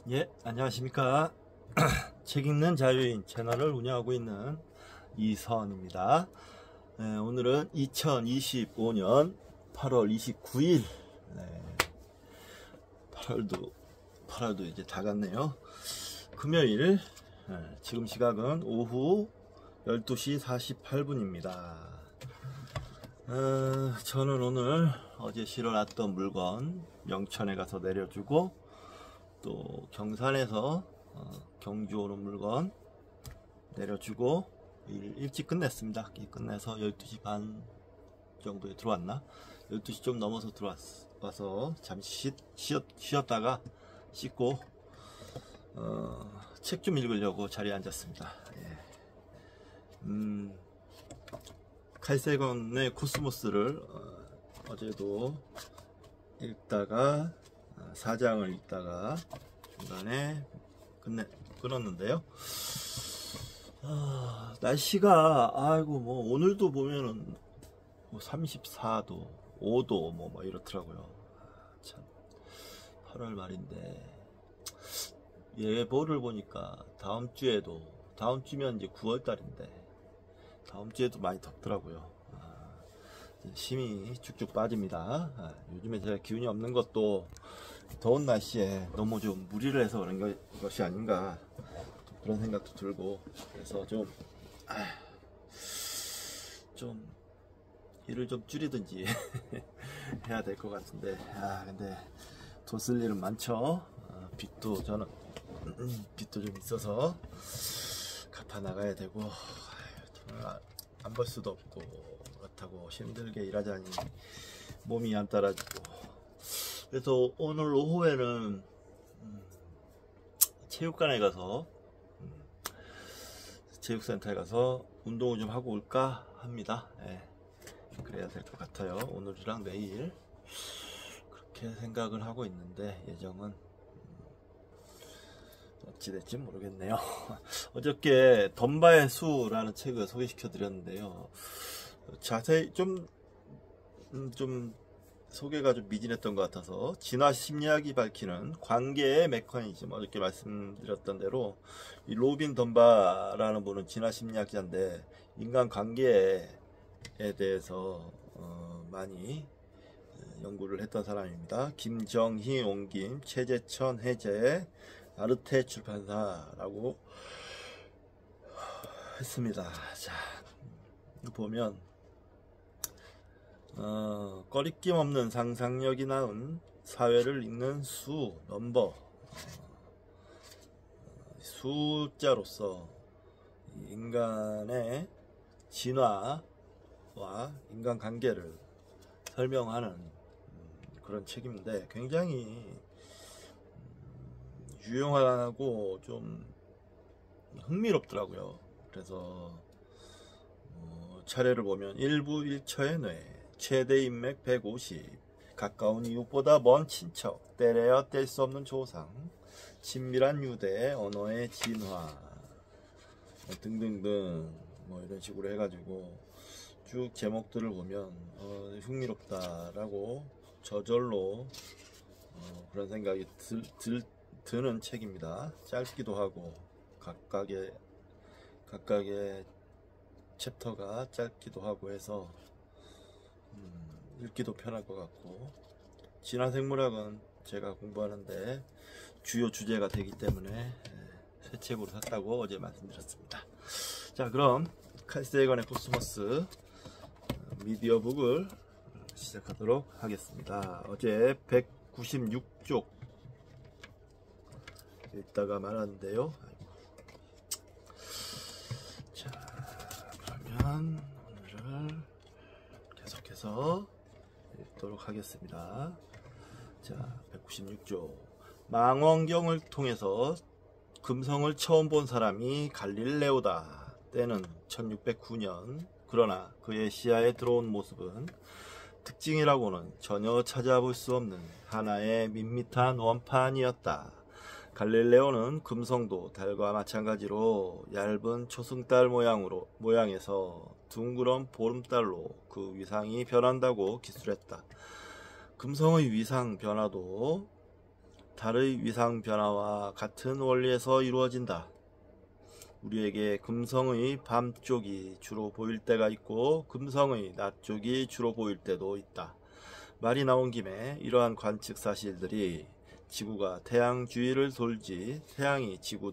예, 안녕하십니까. 책 읽는 자유인 채널을 운영하고 있는 이서원입니다. 오늘은 2025년 8월 29일. 8월도 이제 다 갔네요. 금요일. 지금 시각은 오후 12시 48분입니다. 저는 오늘 어제 실어놨던 물건 명천에 가서 내려주고, 또 경산에서 경주 오는 물건 내려주고 일찍 끝냈습니다. 끝내서 12시 반 정도에 들어왔나? 12시 좀 넘어서 들어와서 잠시 쉬었다가 씻고 책 좀 읽으려고 자리에 앉았습니다. 칼세건의 코스모스를 어제도 읽다가 4장을 읽다가 중간에 끊었는데요. 날씨가 뭐 오늘도 보면은 뭐 34도 5도 뭐 이렇더라고요. 참 8월 말인데 예보를 보니까 다음 주면 이제 9월 달인데 다음 주에도 많이 덥더라고요. 힘이 쭉쭉 빠집니다. 요즘에 제가 기운이 없는 것도 더운 날씨에 너무 좀 무리를 해서 그런 것이 아닌가, 그런 생각도 들고, 그래서 좀 일을 좀 줄이든지 해야 될 것 같은데, 근데 돈 쓸 일은 많죠. 저는 빚도 좀 있어서 갚아 나가야 되고, 돈을 안 벌 수도 없고, 그렇다고 힘들게 일하자니 몸이 안 따라주고. 그래서 오늘 오후에는 체육센터에 가서 운동을 좀 하고 올까 합니다. 그래야 될 것 같아요. 오늘이랑 내일 그렇게 생각을 하고 있는데, 예정은 어찌 될지 모르겠네요. 어저께 덤바의 수라는 책을 소개시켜 드렸는데요. 자세히 좀 소개가 좀 미진했던 것 같아서, 진화 심리학이 밝히는 관계의 메커니즘, 어저께 말씀드렸던 대로 이 로빈 덤바라는 분은 진화 심리학자인데 인간 관계에 대해서 많이 연구를 했던 사람입니다. 김정희 옹김, 최재천 해제, 아르테 출판사라고 했습니다. 자, 보면 꺼리낌 없는 상상력이 낳은 사회를 읽는 수, 넘버, 숫자로서 인간의 진화와 인간관계를 설명하는 그런 책인데, 굉장히 유용하고 좀 흥미롭더라고요. 그래서 차례를 보면 1부 1처의 뇌, 최대 인맥 150, 가까운 이웃보다 먼 친척, 때려야 뗄 수 없는 조상, 친밀한 유대, 언어의 진화 등등등 뭐 이런 식으로 해가지고 쭉 제목들을 보면 흥미롭다라고 저절로 그런 생각이 드는 책입니다. 짧기도 하고 각각의 챕터가 짧기도 하고 해서 읽기도 편할 것 같고, 진화생물학은 제가 공부하는데 주요 주제가 되기 때문에 새 책으로 샀다고 어제 말씀드렸습니다. 자, 그럼 칼세건의 코스모스 미디어북을 시작하도록 하겠습니다. 어제 196쪽 읽다가 말았는데요. 자, 그러면 오늘을 계속해서 읽도록 하겠습니다. 자, 196조. 망원경을 통해서 금성을 처음 본 사람이 갈릴레오다. 때는 1609년. 그러나 그의 시야에 들어온 모습은 특징이라고는 전혀 찾아볼 수 없는 하나의 밋밋한 원판이었다. 갈릴레오는 금성도 달과 마찬가지로 얇은 초승달 모양에서 둥그런 보름달로 그 위상이 변한다고 기술했다. 금성의 위상 변화도 달의 위상 변화와 같은 원리에서 이루어진다. 우리에게 금성의 밤쪽이 주로 보일 때가 있고 금성의 낮쪽이 주로 보일 때도 있다. 말이 나온 김에 이러한 관측 사실들이 지구가 태양 주위를 돌지 태양이 지구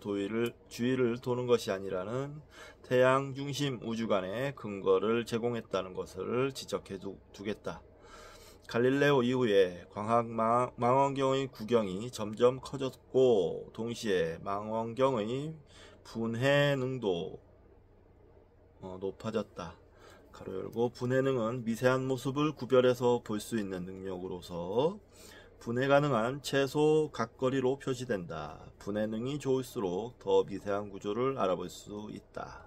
주위를 도는 것이 아니라는 태양 중심 우주관의 근거를 제공했다는 것을 지적해 두겠다. 갈릴레오 이후에 광학 망원경의 구경이 점점 커졌고 동시에 망원경의 분해능도 높아졌다. 가로 열고 분해능은 미세한 모습을 구별해서 볼 수 있는 능력으로서 분해 가능한 최소 각거리로 표시된다. 분해능이 좋을수록 더 미세한 구조를 알아볼 수 있다.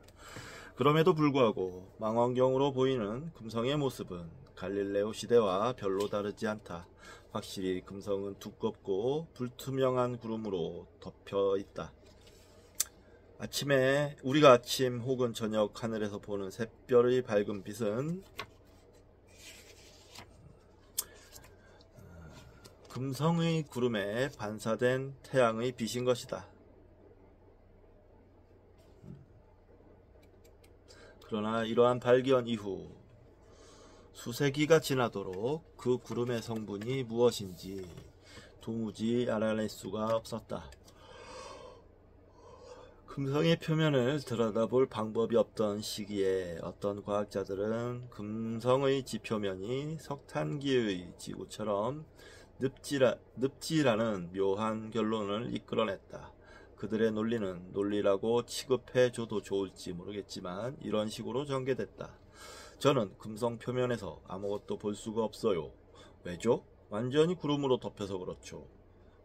그럼에도 불구하고 망원경으로 보이는 금성의 모습은 갈릴레오 시대와 별로 다르지 않다. 확실히 금성은 두껍고 불투명한 구름으로 덮여 있다. 우리가 아침 혹은 저녁 하늘에서 보는 샛별의 밝은 빛은 금성의 구름에 반사된 태양의 빛인 것이다. 그러나 이러한 발견 이후 수세기가 지나도록 그 구름의 성분이 무엇인지 도무지 알아낼 수가 없었다. 금성의 표면을 들여다볼 방법이 없던 시기에 어떤 과학자들은 금성의 지표면이 석탄기의 지구처럼 늪지라는 묘한 결론을 이끌어냈다. 그들의 논리는 논리라고 취급해줘도 좋을지 모르겠지만 이런 식으로 전개됐다. 저는 금성 표면에서 아무것도 볼 수가 없어요. 왜죠? 완전히 구름으로 덮여서 그렇죠.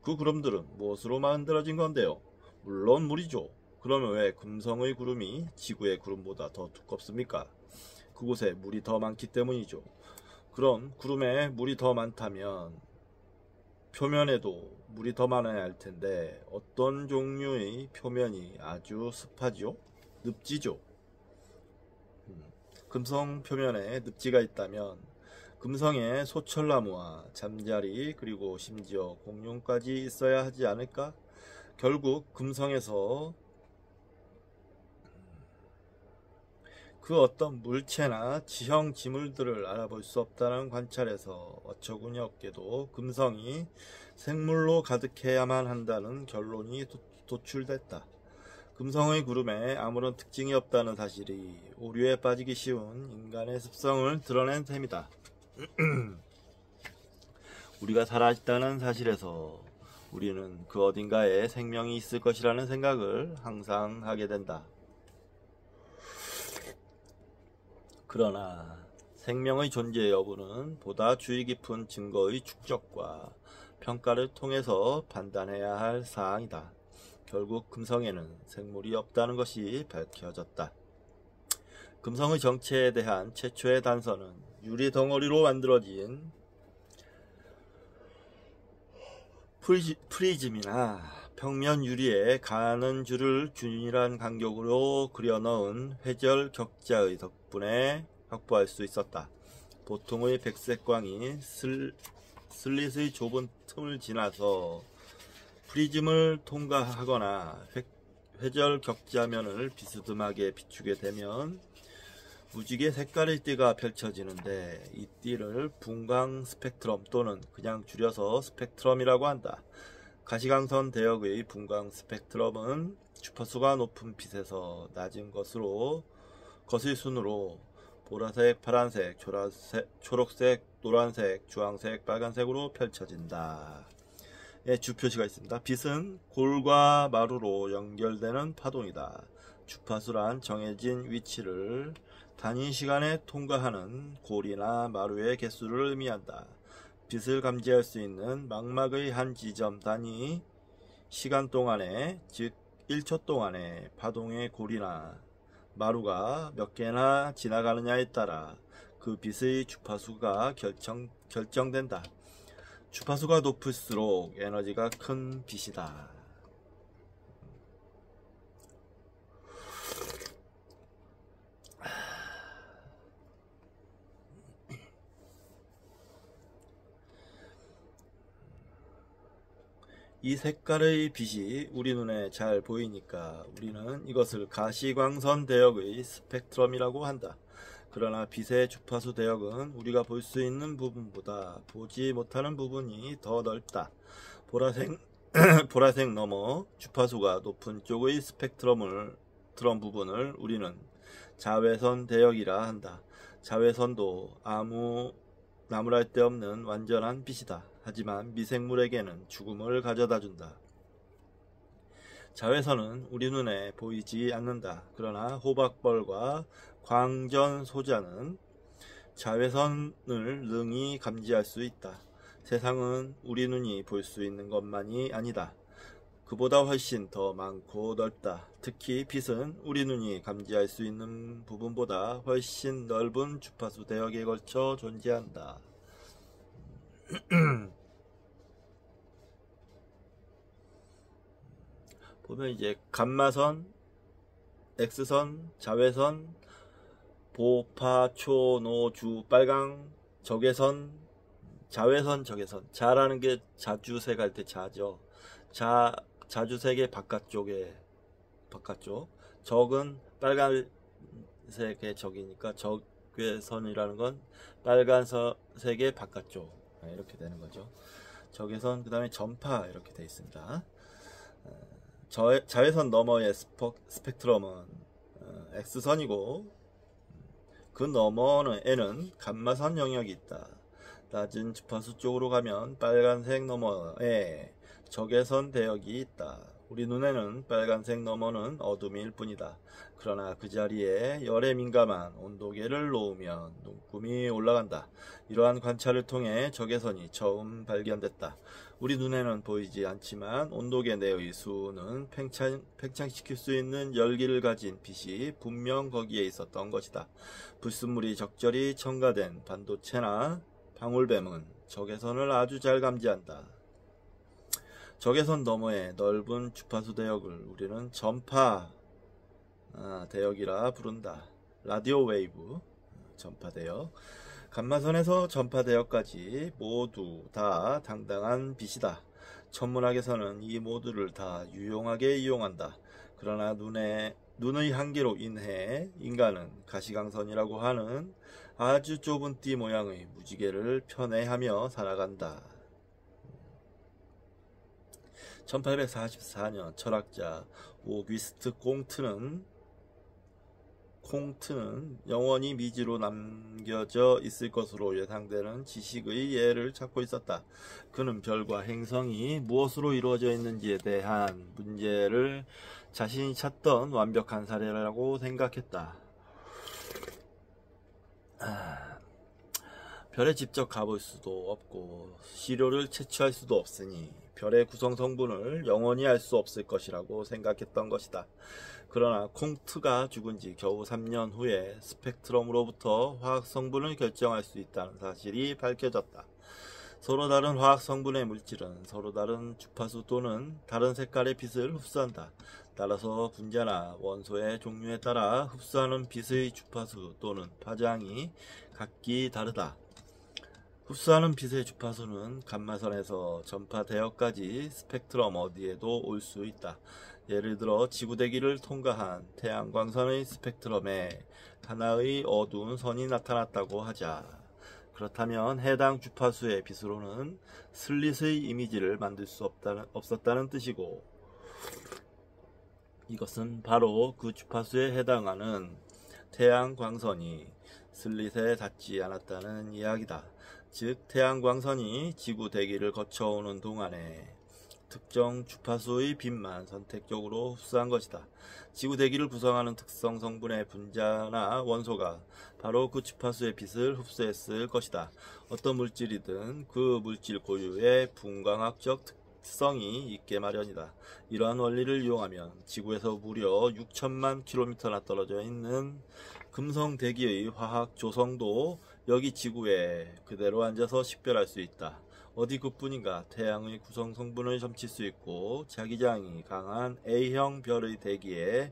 그 구름들은 무엇으로 만들어진 건데요? 물론 물이죠. 그러면 왜 금성의 구름이 지구의 구름보다 더 두껍습니까? 그곳에 물이 더 많기 때문이죠. 그럼 구름에 물이 더 많다면 표면에도 물이 더 많아야 할 텐데 어떤 종류의 표면이 아주 습하죠? 늪지죠. 금성 표면에 늪지가 있다면 금성에 소철나무와 잠자리 그리고 심지어 공룡까지 있어야 하지 않을까? 결국 금성에서 그 어떤 물체나 지형 지물들을 알아볼 수 없다는 관찰에서 어처구니 없게도 금성이 생물로 가득해야만 한다는 결론이 도출됐다. 금성의 구름에 아무런 특징이 없다는 사실이 오류에 빠지기 쉬운 인간의 습성을 드러낸 셈이다. 우리가 살아있다는 사실에서 우리는 그 어딘가에 생명이 있을 것이라는 생각을 항상 하게 된다. 그러나 생명의 존재 여부는 보다 주의 깊은 증거의 축적과 평가를 통해서 판단해야 할 사항이다. 결국 금성에는 생물이 없다는 것이 밝혀졌다. 금성의 정체에 대한 최초의 단서는 유리 덩어리로 만들어진 프리즘이나 평면 유리에 가는 줄을 균일한 간격으로 그려 넣은 회절 격자의 덕분에 확보할 수 있었다. 보통의 백색광이 슬릿의 좁은 틈을 지나서 프리즘을 통과하거나 회절 격자면을 비스듬하게 비추게 되면 무지개 색깔의 띠가 펼쳐지는데 이 띠를 분광 스펙트럼 또는 그냥 줄여서 스펙트럼이라고 한다. 가시광선 대역의 분광 스펙트럼은 주파수가 높은 빛에서 낮은 것의 순으로 보라색, 파란색, 초록색, 노란색, 주황색, 빨간색으로 펼쳐진다. 예, 주표시가 있습니다. 빛은 골과 마루로 연결되는 파동이다. 주파수란 정해진 위치를 단위 시간에 통과하는 골이나 마루의 개수를 의미한다. 빛을 감지할 수 있는 망막의 한 지점 단위 시간 동안에, 즉 1초 동안에 파동의 골이나 마루가 몇 개나 지나가느냐에 따라 그 빛의 주파수가 결정된다. 주파수가 높을수록 에너지가 큰 빛이다. 이 색깔의 빛이 우리 눈에 잘 보이니까 우리는 이것을 가시광선 대역의 스펙트럼이라고 한다. 그러나 빛의 주파수 대역은 우리가 볼 수 있는 부분보다 보지 못하는 부분이 더 넓다. 보라색 넘어 주파수가 높은 쪽의 스펙트럼 부분을 우리는 자외선 대역이라 한다. 자외선도 나무랄 데 없는 완전한 빛이다. 하지만 미생물에게는 죽음을 가져다 준다. 자외선은 우리 눈에 보이지 않는다. 그러나 호박벌과 광전소자는 자외선을 능히 감지할 수 있다. 세상은 우리 눈이 볼 수 있는 것만이 아니다. 그보다 훨씬 더 많고 넓다. 특히 빛은 우리 눈이 감지할 수 있는 부분보다 훨씬 넓은 주파수 대역에 걸쳐 존재한다. 보면 이제 감마선, X선, 자외선, 보파초노주 빨강, 적외선, 자외선, 적외선. 자라는 게 자주색 할 때 자죠. 자주색의 바깥쪽. 적은 빨간색의 적이니까 적외선이라는 건 빨간색의 바깥쪽. 이렇게 되는 거죠. 적외선, 그 다음에 전파 이렇게 되어 있습니다. 자외선 너머의 스펙트럼은 X선이고 그 너머에는 감마선 영역이 있다. 낮은 주파수 쪽으로 가면 빨간색 너머에 적외선 대역이 있다. 우리 눈에는 빨간색 너머는 어둠일 뿐이다. 그러나 그 자리에 열에 민감한 온도계를 놓으면 눈금이 올라간다. 이러한 관찰을 통해 적외선이 처음 발견됐다. 우리 눈에는 보이지 않지만 온도계 내의 수는 팽창시킬 수 있는 열기를 가진 빛이 분명 거기에 있었던 것이다. 불순물이 적절히 첨가된 반도체나 방울뱀은 적외선을 아주 잘 감지한다. 적외선 너머의 넓은 주파수 대역을 우리는 전파 대역이라 부른다. 라디오 웨이브 전파 대역. 감마선에서 전파 대역까지 모두 다 당당한 빛이다. 천문학에서는 이 모두를 다 유용하게 이용한다. 그러나 눈의 한계로 인해 인간은 가시광선이라고 하는 아주 좁은 띠 모양의 무지개를 편애하며 살아간다. 1844년 철학자 오귀스트 콩트는 영원히 미지로 남겨져 있을 것으로 예상되는 지식의 예를 찾고 있었다. 그는 별과 행성이 무엇으로 이루어져 있는지에 대한 문제를 자신이 찾던 완벽한 사례라고 생각했다. 별에 직접 가볼 수도 없고 시료를 채취할 수도 없으니 별의 구성 성분을 영원히 알 수 없을 것이라고 생각했던 것이다. 그러나 콩트가 죽은 지 겨우 3년 후에 스펙트럼으로부터 화학 성분을 결정할 수 있다는 사실이 밝혀졌다. 서로 다른 화학 성분의 물질은 서로 다른 주파수 또는 다른 색깔의 빛을 흡수한다. 따라서 분자나 원소의 종류에 따라 흡수하는 빛의 주파수 또는 파장이 각기 다르다. 흡수하는 빛의 주파수는 감마선에서 전파 대역까지 스펙트럼 어디에도 올 수 있다. 예를 들어 지구대기를 통과한 태양광선의 스펙트럼에 하나의 어두운 선이 나타났다고 하자. 그렇다면 해당 주파수의 빛으로는 슬릿의 이미지를 만들 수 없었다는 뜻이고, 이것은 바로 그 주파수에 해당하는 태양광선이 슬릿에 닿지 않았다는 이야기다. 즉 태양광선이 지구 대기를 거쳐오는 동안에 특정 주파수의 빛만 선택적으로 흡수한 것이다. 지구 대기를 구성하는 특성 성분의 분자나 원소가 바로 그 주파수의 빛을 흡수했을 것이다. 어떤 물질이든 그 물질 고유의 분광학적 특성이 있게 마련이다. 이러한 원리를 이용하면 지구에서 무려 6천만 킬로미터나 떨어져 있는 금성 대기의 화학 조성도 여기 지구에 그대로 앉아서 식별할 수 있다. 어디 그뿐인가 태양의 구성 성분을 점칠 수 있고 자기장이 강한 A형 별의 대기에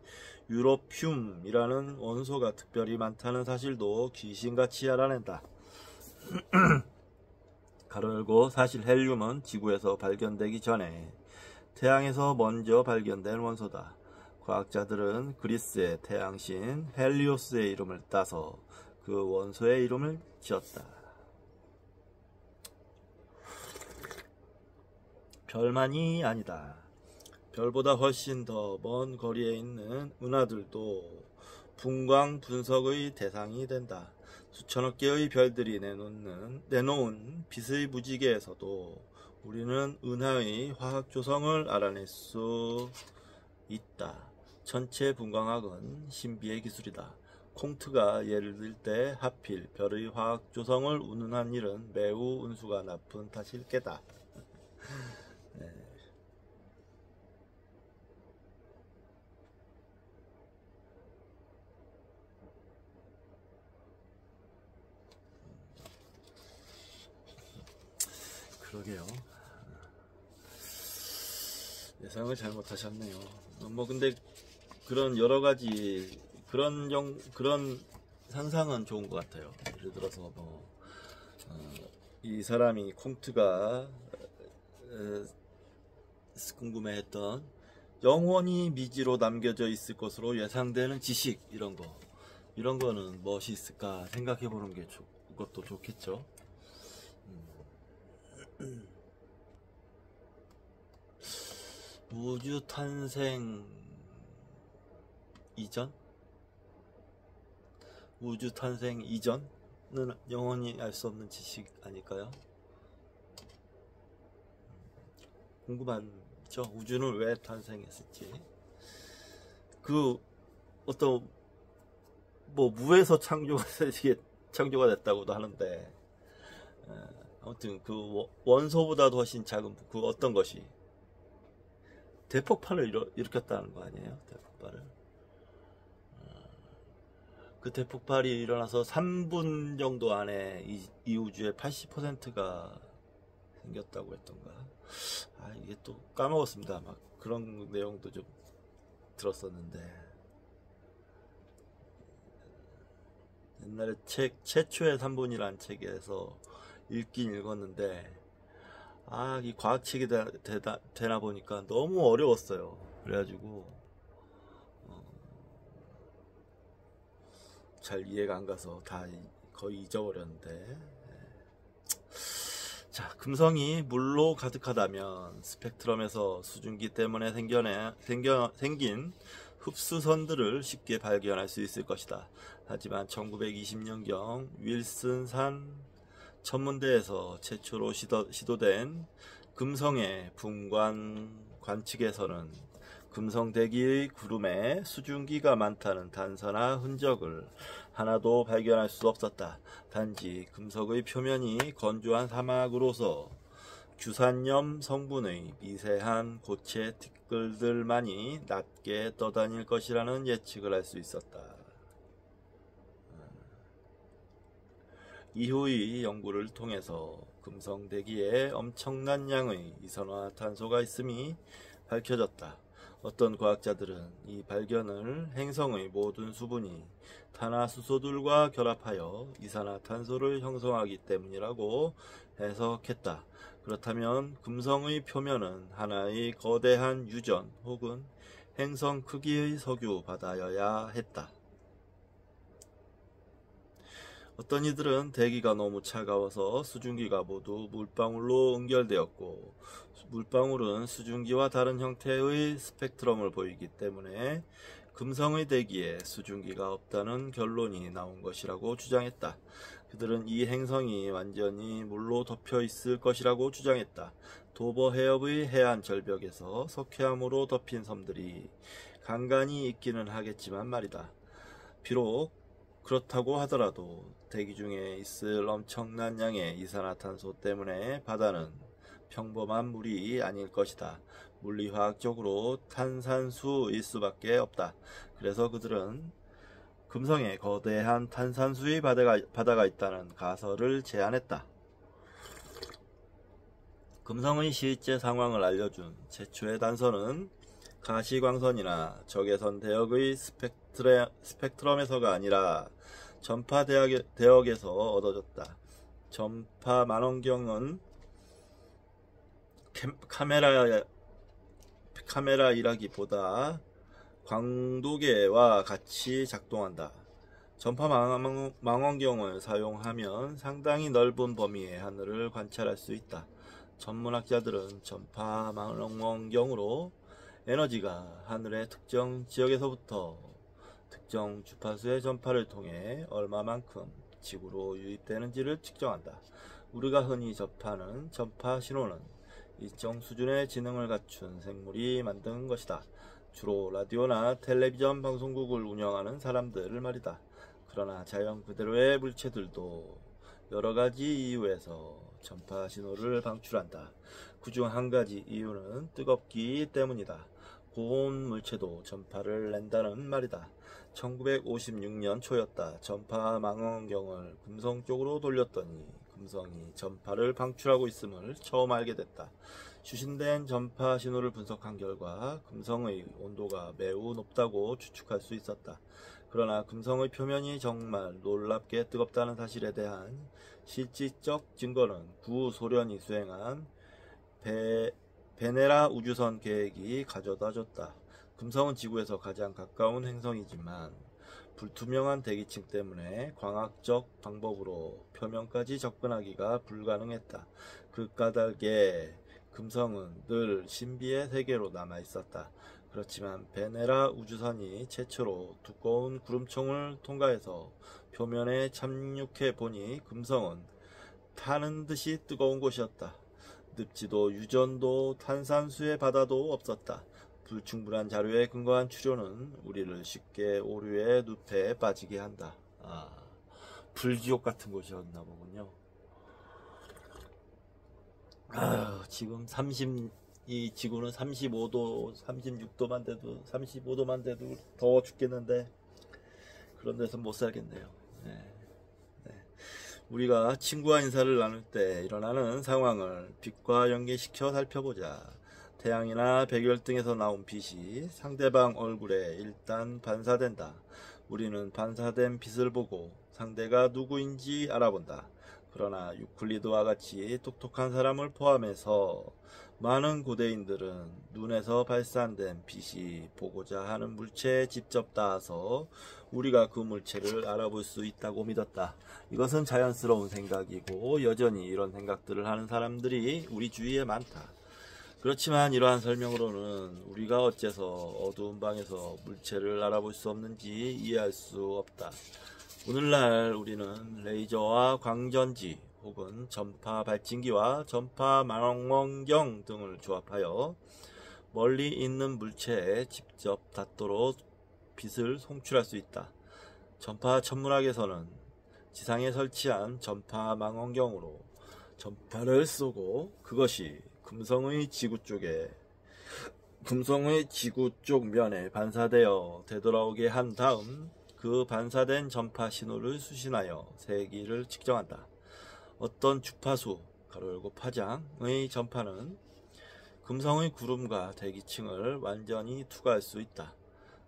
유로듐이라는 원소가 특별히 많다는 사실도 귀신같이 알아낸다. 가로 열고 사실 헬륨은 지구에서 발견되기 전에 태양에서 먼저 발견된 원소다. 과학자들은 그리스의 태양신 헬리오스의 이름을 따서 그 원소의 이름을 지었다. 별만이 아니다. 별보다 훨씬 더 먼 거리에 있는 은하들도 분광 분석의 대상이 된다. 수천억 개의 별들이 내놓은 빛의 무지개에서도 우리는 은하의 화학 조성을 알아낼 수 있다. 전체 분광학은 신비의 기술이다. 콩트가 예를 들 때 하필 별의 화학 조성을 운운한 일은 매우 운수가 나쁜 탓일 게다. 네. 그러게요. 예상을 잘못하셨네요. 뭐 근데 그런 여러 가지 그런 상상은 좋은 것 같아요. 예를 들어서 이 사람이 콩트가 궁금해했던 영원히 미지로 남겨져 있을 것으로 예상되는 지식 이런 거는 무엇이 있을까 생각해 보는 게 그것도 좋겠죠. 우주 탄생 이전? 우주 탄생 이전은 영원히 알 수 없는 지식 아닐까요? 궁금하죠? 우주는 왜 탄생했을지. 그 어떤 뭐 무에서 창조가 됐다고도 하는데, 아무튼 그 원소보다도 훨씬 작은 그 어떤 것이 대폭발을 일으켰다는 거 아니에요? 대폭발을. 그 대폭발이 일어나서 3분 정도 안에 이 우주의 80%가 생겼다고 했던가. 이게 또 까먹었습니다. 막 그런 내용도 좀 들었었는데. 옛날에 최초의 3분이라는 책에서 읽긴 읽었는데, 이 과학책이 되나 보니까 너무 어려웠어요. 그래가지고 잘 이해가 안 가서 다 거의 잊어버렸는데. 자, 금성이 물로 가득하다면 스펙트럼에서 수증기 때문에 생긴 흡수선들을 쉽게 발견할 수 있을 것이다. 하지만 1920년경 윌슨산 천문대에서 최초로 시도된 금성의 분관 관측에서는 금성 대기의 구름에 수증기가 많다는 단서나 흔적을 하나도 발견할 수 없었다. 단지 금속의 표면이 건조한 사막으로서 규산염 성분의 미세한 고체 티끌들만이 낮게 떠다닐 것이라는 예측을 할 수 있었다. 이후의 연구를 통해서 금성 대기에 엄청난 양의 이산화탄소가 있음이 밝혀졌다. 어떤 과학자들은 이 발견을 행성의 모든 수분이 탄화수소들과 결합하여 이산화탄소를 형성하기 때문이라고 해석했다. 그렇다면 금성의 표면은 하나의 거대한 유전 혹은 행성 크기의 석유 바다여야 했다. 어떤 이들은 대기가 너무 차가워서 수증기가 모두 물방울로 응결되었고, 물방울은 수증기와 다른 형태의 스펙트럼을 보이기 때문에 금성의 대기에 수증기가 없다는 결론이 나온 것이라고 주장했다. 그들은 이 행성이 완전히 물로 덮여 있을 것이라고 주장했다. 도버 해협의 해안 절벽에서 석회암으로 덮인 섬들이 간간히 있기는 하겠지만 말이다. 비록 그렇다고 하더라도 대기 중에 있을 엄청난 양의 이산화탄소 때문에 바다는 평범한 물이 아닐 것이다. 물리화학적으로 탄산수일 수밖에 없다. 그래서 그들은 금성에 거대한 탄산수의 바다가 있다는 가설을 제안했다. 금성의 실제 상황을 알려준 최초의 단서는 가시광선이나 적외선 대역의 스펙트럼에서가 아니라 전파 대역에서 얻어졌다. 전파 만원경은 카메라 일하기보다 광도계와 같이 작동한다. 전파 망원경을 사용하면 상당히 넓은 범위의 하늘을 관찰할 수 있다. 천문학자들은 전파 망원경으로 에너지가 하늘의 특정 지역에서부터 특정 주파수의 전파를 통해 얼마만큼 지구로 유입되는지를 측정한다. 우리가 흔히 접하는 전파 신호는 일정 수준의 지능을 갖춘 생물이 만든 것이다. 주로 라디오나 텔레비전 방송국을 운영하는 사람들을 말이다. 그러나 자연 그대로의 물체들도 여러가지 이유에서 전파 신호를 방출한다. 그중 한 가지 이유는 뜨겁기 때문이다. 고온 물체도 전파를 낸다는 말이다. 1956년 초였다. 전파 망원경을 금성 쪽으로 돌렸더니 금성이 전파를 방출하고 있음을 처음 알게 됐다. 수신된 전파 신호를 분석한 결과 금성의 온도가 매우 높다고 추측할 수 있었다. 그러나 금성의 표면이 정말 놀랍게 뜨겁다는 사실에 대한 실질적 증거는 구소련이 수행한 베네라 우주선 계획이 가져다 줬다. 금성은 지구에서 가장 가까운 행성이지만 불투명한 대기층 때문에 광학적 방법으로 표면까지 접근하기가 불가능했다. 그 까닭에 금성은 늘 신비의 세계로 남아있었다. 그렇지만 베네라 우주선이 최초로 두꺼운 구름총을 통과해서 표면에 착륙해 보니 금성은 타는 듯이 뜨거운 곳이었다. 늪지도 유전도 탄산수의 바다도 없었다. 불충분한 자료에 근거한 추론은 우리를 쉽게 오류의 늪에 빠지게 한다. 불지옥 같은 곳이었나 보군요. 지금 이 지구는 35도, 36도만 돼도, 35도만 돼도 더워 죽겠는데 그런 데서 못 살겠네요. 네. 우리가 친구와 인사를 나눌 때 일어나는 상황을 빛과 연계시켜 살펴보자. 태양이나 백열등에서 나온 빛이 상대방 얼굴에 일단 반사된다. 우리는 반사된 빛을 보고 상대가 누구인지 알아본다. 그러나 유클리드와 같이 똑똑한 사람을 포함해서 많은 고대인들은 눈에서 발산된 빛이 보고자 하는 물체에 직접 닿아서 우리가 그 물체를 알아볼 수 있다고 믿었다. 이것은 자연스러운 생각이고 여전히 이런 생각들을 하는 사람들이 우리 주위에 많다. 그렇지만 이러한 설명으로는 우리가 어째서 어두운 방에서 물체를 알아볼 수 없는지 이해할 수 없다. 오늘날 우리는 레이저와 광전지 혹은 전파 발진기와 전파 망원경 등을 조합하여 멀리 있는 물체에 직접 닿도록 빛을 송출할 수 있다. 전파 천문학에서는 지상에 설치한 전파 망원경으로 전파를 쏘고 그것이 금성의 지구 쪽 면에 반사되어 되돌아오게 한 다음 그 반사된 전파 신호를 수신하여 세기를 측정한다. 어떤 주파수 (가로 파장의) 전파는 금성의 구름과 대기층을 완전히 투과할 수 있다.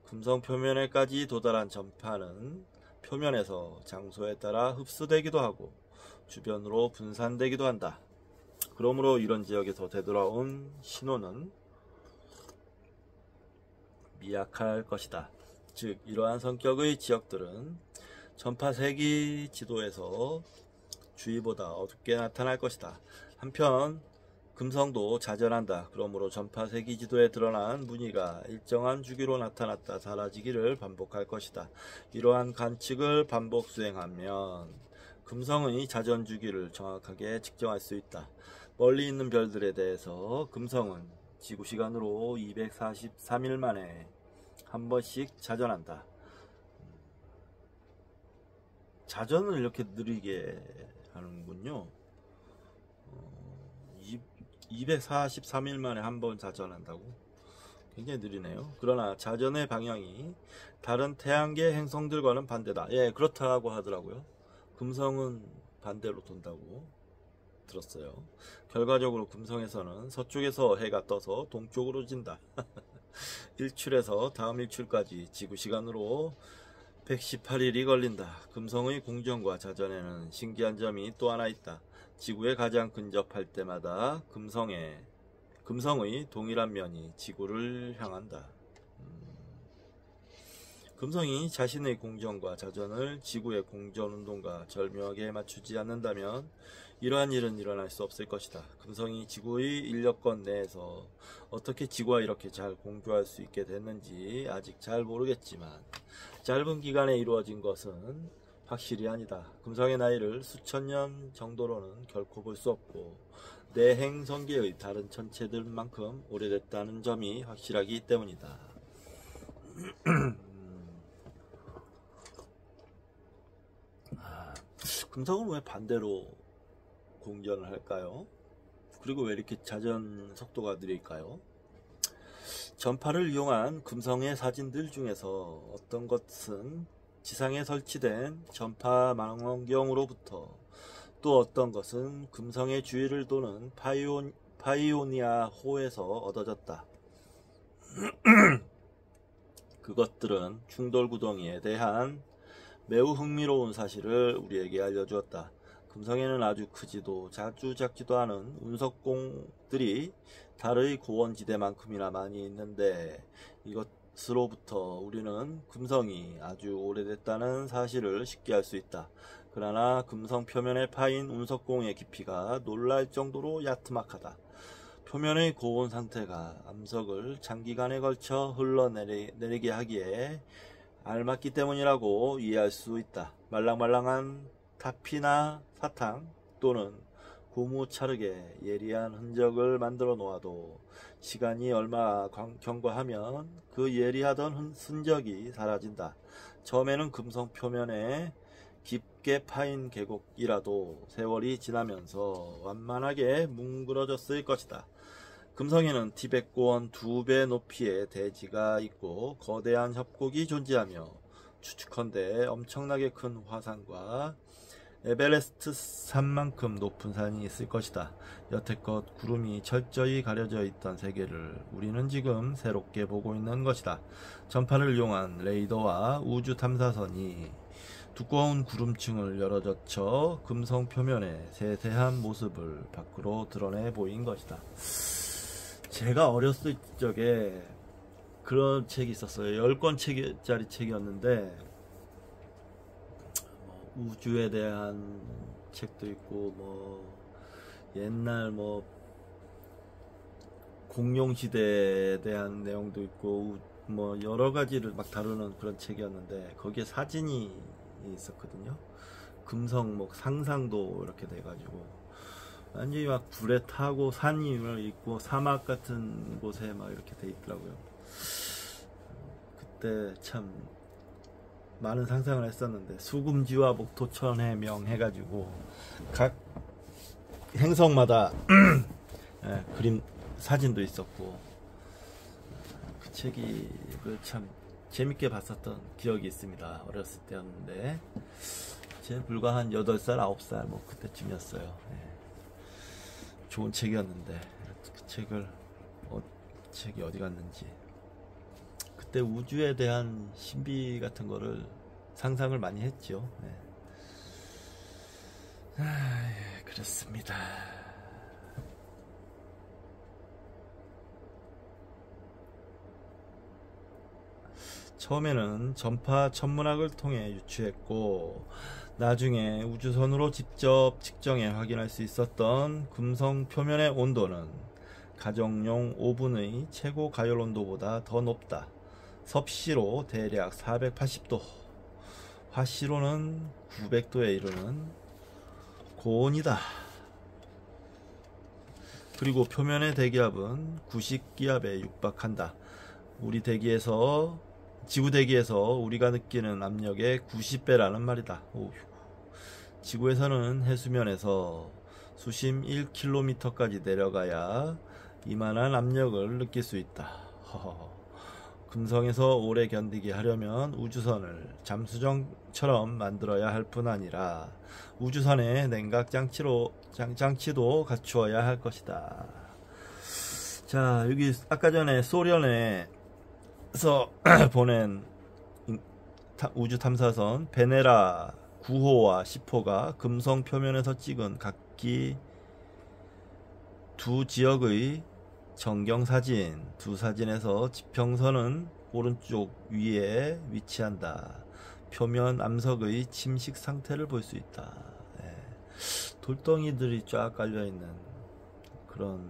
금성 표면에까지 도달한 전파는 표면에서 장소에 따라 흡수되기도 하고 주변으로 분산되기도 한다. 그러므로 이런 지역에서 되돌아온 신호는 미약할 것이다. 즉 이러한 성격의 지역들은 전파 세기 지도에서 주위보다 어둡게 나타날 것이다. 한편 금성도 자전한다. 그러므로 전파 세기 지도에 드러난 무늬가 일정한 주기로 나타났다 사라지기를 반복할 것이다. 이러한 관측을 반복 수행하면 금성의 자전 주기를 정확하게 측정할 수 있다. 멀리 있는 별들에 대해서 금성은 지구 시간으로 243일 만에 한 번씩 자전한다. 자전을 이렇게 느리게 하는군요. 243일 만에 한 번 자전한다고? 굉장히 느리네요. 그러나 자전의 방향이 다른 태양계 행성들과는 반대다. 예, 그렇다고 하더라고요. 금성은 반대로 돈다고 들었어요. 결과적으로 금성에서는 서쪽에서 해가 떠서 동쪽으로 진다. 일출에서 다음 일출까지 지구 시간으로 118일이 걸린다. 금성의 공전과 자전에는 신기한 점이 또 하나 있다. 지구에 가장 근접할 때마다 금성에 금성의 동일한 면이 지구를 향한다. 금성이 자신의 공전과 자전을 지구의 공전운동과 절묘하게 맞추지 않는다면 이러한 일은 일어날 수 없을 것이다. 금성이 지구의 인력권 내에서 어떻게 지구와 이렇게 잘 공조할 수 있게 됐는지 아직 잘 모르겠지만 짧은 기간에 이루어진 것은 확실히 아니다. 금성의 나이를 수천 년 정도로는 결코 볼 수 없고 내행성계의 다른 천체들만큼 오래됐다는 점이 확실하기 때문이다. 금성은 왜 반대로 공전을 할까요? 그리고 왜 이렇게 자전 속도가 느릴까요? 전파를 이용한 금성의 사진들 중에서 어떤 것은 지상에 설치된 전파 망원경으로부터, 또 어떤 것은 금성의 주위를 도는 파이오니아 호에서 얻어졌다. 그것들은 충돌 구덩이에 대한 매우 흥미로운 사실을 우리에게 알려주었다. 금성에는 아주 크지도 자주 작지도 않은 운석공들이 달의 고원지대만큼이나 많이 있는데 이것으로부터 우리는 금성이 아주 오래됐다는 사실을 쉽게 알 수 있다. 그러나 금성 표면에 파인 운석공의 깊이가 놀랄 정도로 야트막하다. 표면의 고온 상태가 암석을 장기간에 걸쳐 흘러내리게 하기에 알맞기 때문이라고 이해할 수 있다. 말랑말랑한 타피나 사탕 또는 고무 찰흙에 예리한 흔적을 만들어 놓아도 시간이 얼마 경과하면 그 예리하던 흔적이 사라진다. 처음에는 금성 표면에 깊게 파인 계곡이라도 세월이 지나면서 완만하게 뭉그러졌을 것이다. 금성에는 티벳 고원 2배 높이의 대지가 있고 거대한 협곡이 존재하며 추측컨대 엄청나게 큰 화산과 에베레스트 산만큼 높은 산이 있을 것이다. 여태껏 구름이 철저히 가려져 있던 세계를 우리는 지금 새롭게 보고 있는 것이다. 전파를 이용한 레이더와 우주 탐사선이 두꺼운 구름층을 열어젖혀 금성 표면의 세세한 모습을 밖으로 드러내 보인 것이다. 제가 어렸을 적에 그런 책이 있었어요. 10권짜리 책이었는데 우주에 대한 책도 있고 옛날 공룡시대에 대한 내용도 있고 여러 가지를 막 다루는 그런 책이었는데 거기에 사진이 있었거든요. 금성 상상도 이렇게 돼가지고 완전히 막 불에 타고 산이 있고 사막 같은 곳에 막 이렇게 돼 있더라고요. 그때 참 많은 상상을 했었는데 수금지와 목토천해명 해가지고 각 행성마다 그림 사진도 있었고 그 책이 참 재밌게 봤었던 기억이 있습니다. 어렸을 때였는데 제 불과 한 8살 9살 그때쯤이었어요. 좋은 책이었는데 그 책이 어디 갔는지. 그때 우주에 대한 신비 같은 거를 상상을 많이 했죠. 그렇습니다. 처음에는 전파 천문학을 통해 유추했고 나중에 우주선으로 직접 측정해 확인할 수 있었던 금성 표면의 온도는 가정용 오븐의 최고 가열 온도보다 더 높다. 섭씨로 대략 480도, 화씨로는 900도에 이르는 고온이다. 그리고 표면의 대기압은 90기압에 육박한다. 지구 대기에서 우리가 느끼는 압력의 90배라는 말이다. 지구에서는 해수면에서 수심 1km까지 내려가야 이만한 압력을 느낄 수 있다. 금성에서 오래 견디게 하려면 우주선을 잠수정처럼 만들어야 할 뿐 아니라 우주선에 냉각장치도 갖추어야 할 것이다. 자, 여기 아까 전에 소련에서 보낸 우주 탐사선 베네라 9호와 10호가 금성 표면에서 찍은 각기 두 지역의 정경사진 두 사진에서 지평선은 오른쪽 위에 위치한다. 표면 암석의 침식 상태를 볼 수 있다. 예. 돌덩이들이 쫙 깔려있는 그런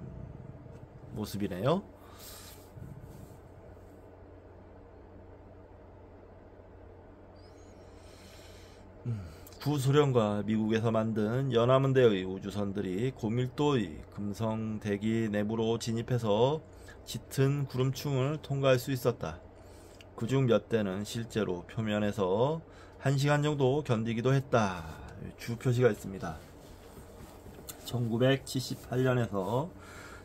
모습이네요. 구소련과 미국에서 만든 연합은대의 우주선들이 고밀도의 금성 대기 내부로 진입해서 짙은 구름층을 통과할 수 있었다. 그중 몇 대는 실제로 표면에서 1시간 정도 견디기도 했다. 주 표시가 있습니다. 1978년에서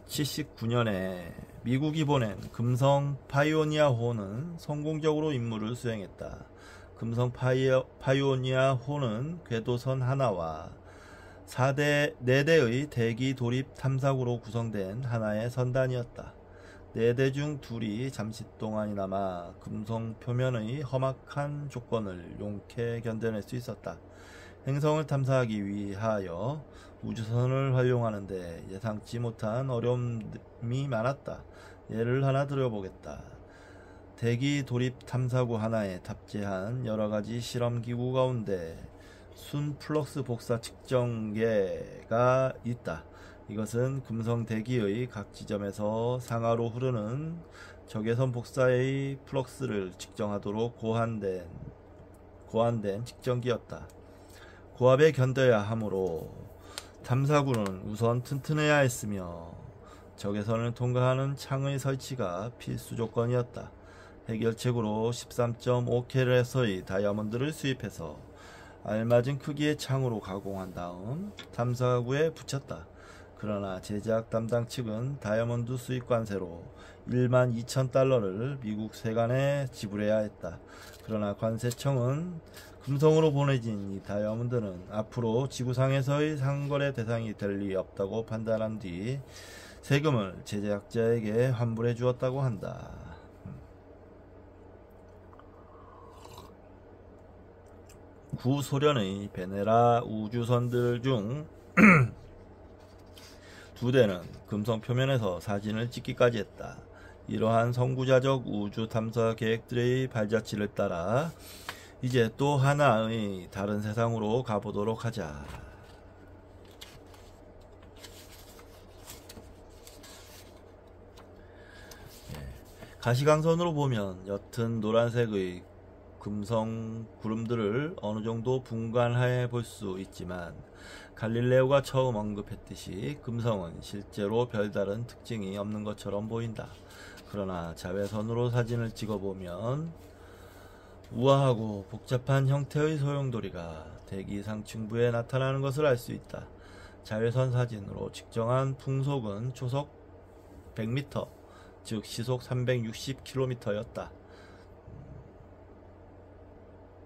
79년에 미국이 보낸 금성 파이오니아호는 성공적으로 임무를 수행했다. 금성 파이오니아호는 궤도선 하나와 4대의 대기 도립 탐사구로 구성된 하나의 선단이었다. 4대 중 둘이 잠시 동안이나마 금성 표면의 험악한 조건을 용케 견뎌낼 수 있었다. 행성을 탐사하기 위하여 우주선을 활용하는데 예상치 못한 어려움이 많았다. 예를 하나 들어보겠다. 대기 도립 탐사구 하나에 탑재한 여러가지 실험기구 가운데 순 플럭스 복사 측정계가 있다. 이것은 금성 대기의 각 지점에서 상하로 흐르는 적외선 복사의 플럭스를 측정하도록 고안된 측정기였다. 고압에 견뎌야 하므로 탐사구는 우선 튼튼해야 했으며 적외선을 통과하는 창의 설치가 필수 조건이었다. 해결책으로 13.5캐럿의 다이아몬드를 수입해서 알맞은 크기의 창으로 가공한 다음 탐사구에 붙였다. 그러나 제작 담당 측은 다이아몬드 수입 관세로 12,000달러를 미국 세관에 지불해야 했다. 그러나 관세청은 금성으로 보내진 이 다이아몬드는 앞으로 지구상에서의 상거래 대상이 될 리 없다고 판단한 뒤 세금을 제작자에게 환불해 주었다고 한다. 구소련의 베네라 우주선들 중 2대는 금성 표면에서 사진을 찍기까지 했다. 이러한 선구자적 우주 탐사 계획들의 발자취를 따라 이제 또 하나의 다른 세상으로 가보도록 하자. 가시광선으로 보면 옅은 노란색의 금성 구름들을 어느 정도 분간해 볼 수 있지만 갈릴레오가 처음 언급했듯이 금성은 실제로 별다른 특징이 없는 것처럼 보인다. 그러나 자외선으로 사진을 찍어보면 우아하고 복잡한 형태의 소용돌이가 대기 상층부에 나타나는 것을 알 수 있다. 자외선 사진으로 측정한 풍속은 초속 100m, 즉 시속 360km였다.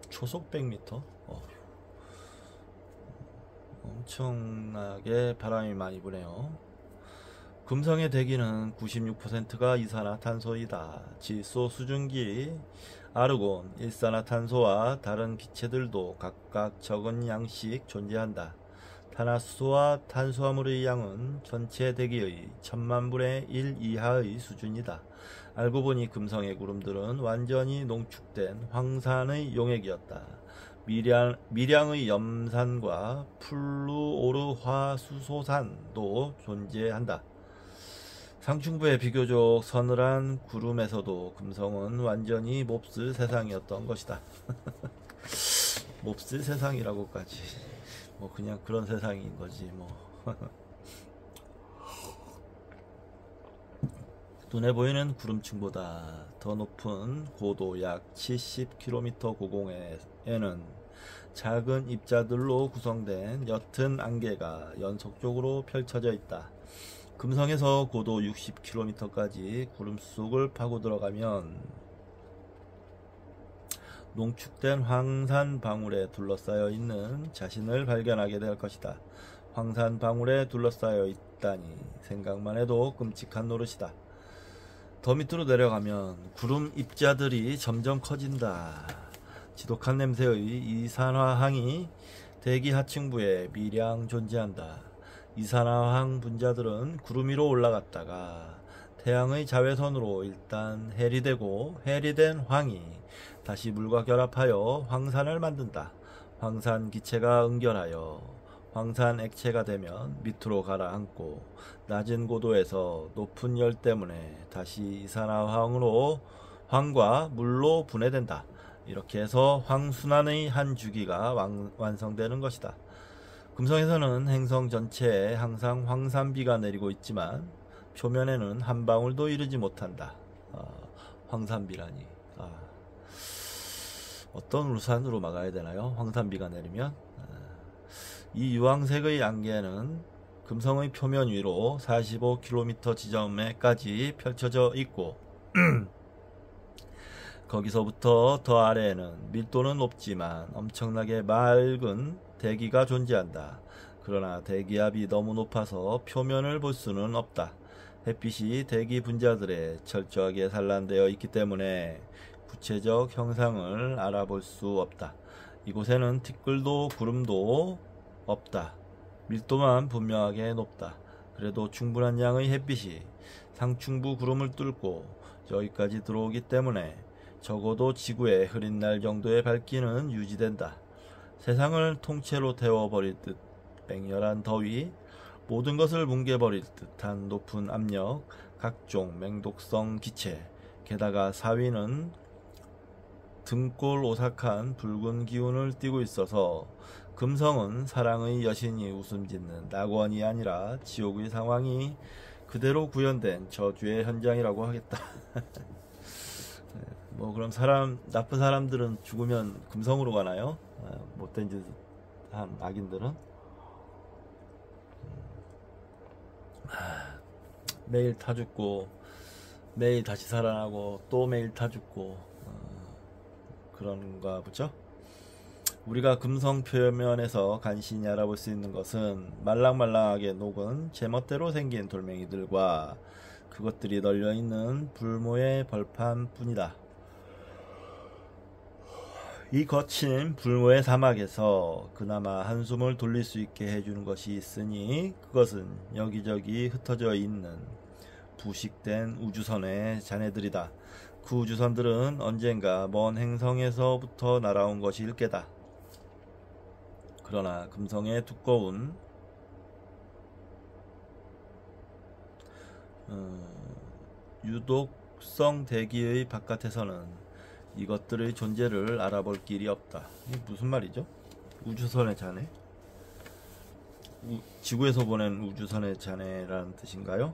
초속 100m? 엄청나게 바람이 많이 부네요. 금성의 대기는 96%가 이산화탄소이다. 질소 수증기, 아르곤, 일산화탄소와 다른 기체들도 각각 적은 양씩 존재한다. 탄화수소와 탄수화물의 양은 전체 대기의 1000만분의 1 이하의 수준이다. 알고 보니 금성의 구름들은 완전히 농축된 황산의 용액이었다. 미량의 염산과 플루오르화수소산도 존재한다. 상층부의 비교적 서늘한 구름에서도 금성은 완전히 몹쓸 세상이었던 것이다. 몹쓸 세상이라고까지 뭐 그냥 그런 세상인 거지 뭐. 눈에 보이는 구름층보다 더 높은 고도 약 70km 고공에는 작은 입자들로 구성된 옅은 안개가 연속적으로 펼쳐져 있다. 금성에서 고도 60km까지 구름 속을 파고 들어가면 농축된 황산 방울에 둘러싸여 있는 자신을 발견하게 될 것이다. 황산 방울에 둘러싸여 있다니 생각만 해도 끔찍한 노릇이다. 더 밑으로 내려가면 구름 입자들이 점점 커진다. 지독한 냄새의 이산화황이 대기 하층부에 미량 존재한다. 이산화황 분자들은 구름 위로 올라갔다가 태양의 자외선으로 일단 해리되고 해리된 황이 다시 물과 결합하여 황산을 만든다. 황산 기체가 응결하여 황산 액체가 되면 밑으로 가라앉고 낮은 고도에서 높은 열 때문에 다시 이산화황으로 황과 물로 분해된다. 이렇게 해서 황순환의 한 주기가 완성되는 것이다. 금성에서는 행성 전체에 항상 황산비가 내리고 있지만 표면에는 한 방울도 이르지 못한다. 황산비라니. 어떤 우산으로 막아야 되나요? 황산비가 내리면. 이 유황색의 안개는 금성의 표면 위로 45km 지점에까지 펼쳐져 있고 거기서부터 더 아래에는 밀도는 높지만 엄청나게 맑은 대기가 존재한다. 그러나 대기압이 너무 높아서 표면을 볼 수는 없다. 햇빛이 대기 분자들에 철저하게 산란되어 있기 때문에 구체적 형상을 알아볼 수 없다. 이곳에는 티끌도 구름도 없다. 밀도만 분명하게 높다. 그래도 충분한 양의 햇빛이 상충부 구름을 뚫고 여기까지 들어오기 때문에 적어도 지구의 흐린 날 정도의 밝기는 유지된다. 세상을 통째로 태워버릴 듯 맹렬한 더위, 모든 것을 뭉개버릴 듯한 높은 압력, 각종 맹독성 기체, 게다가 사위는 등골 오싹한 붉은 기운을 띠고 있어서 금성은 사랑의 여신이 웃음짓는 낙원이 아니라 지옥의 상황이 그대로 구현된 저주의 현장이라고 하겠다. 뭐 그럼 나쁜 사람들은 죽으면 금성으로 가나요? 못된 짓 한 악인들은? 매일 타 죽고 매일 다시 살아나고 또 매일 타 죽고 그런가 보죠. 우리가 금성 표면에서 간신히 알아볼 수 있는 것은 말랑말랑하게 녹은 제멋대로 생긴 돌멩이들과 그것들이 널려있는 불모의 벌판 뿐이다. 이 거친 불모의 사막에서 그나마 한숨을 돌릴 수 있게 해주는 것이 있으니 그것은 여기저기 흩어져 있는 부식된 우주선의 잔해들이다. 그 우주선들은 언젠가 먼 행성에서부터 날아온 것일 게다. 그러나 금성의 두꺼운 유독성 대기의 바깥에서는 이것들의 존재를 알아볼 길이 없다. 이게 무슨 말이죠? 우주선의 잔해? 지구에서 보낸 우주선의 잔해라는 뜻인가요?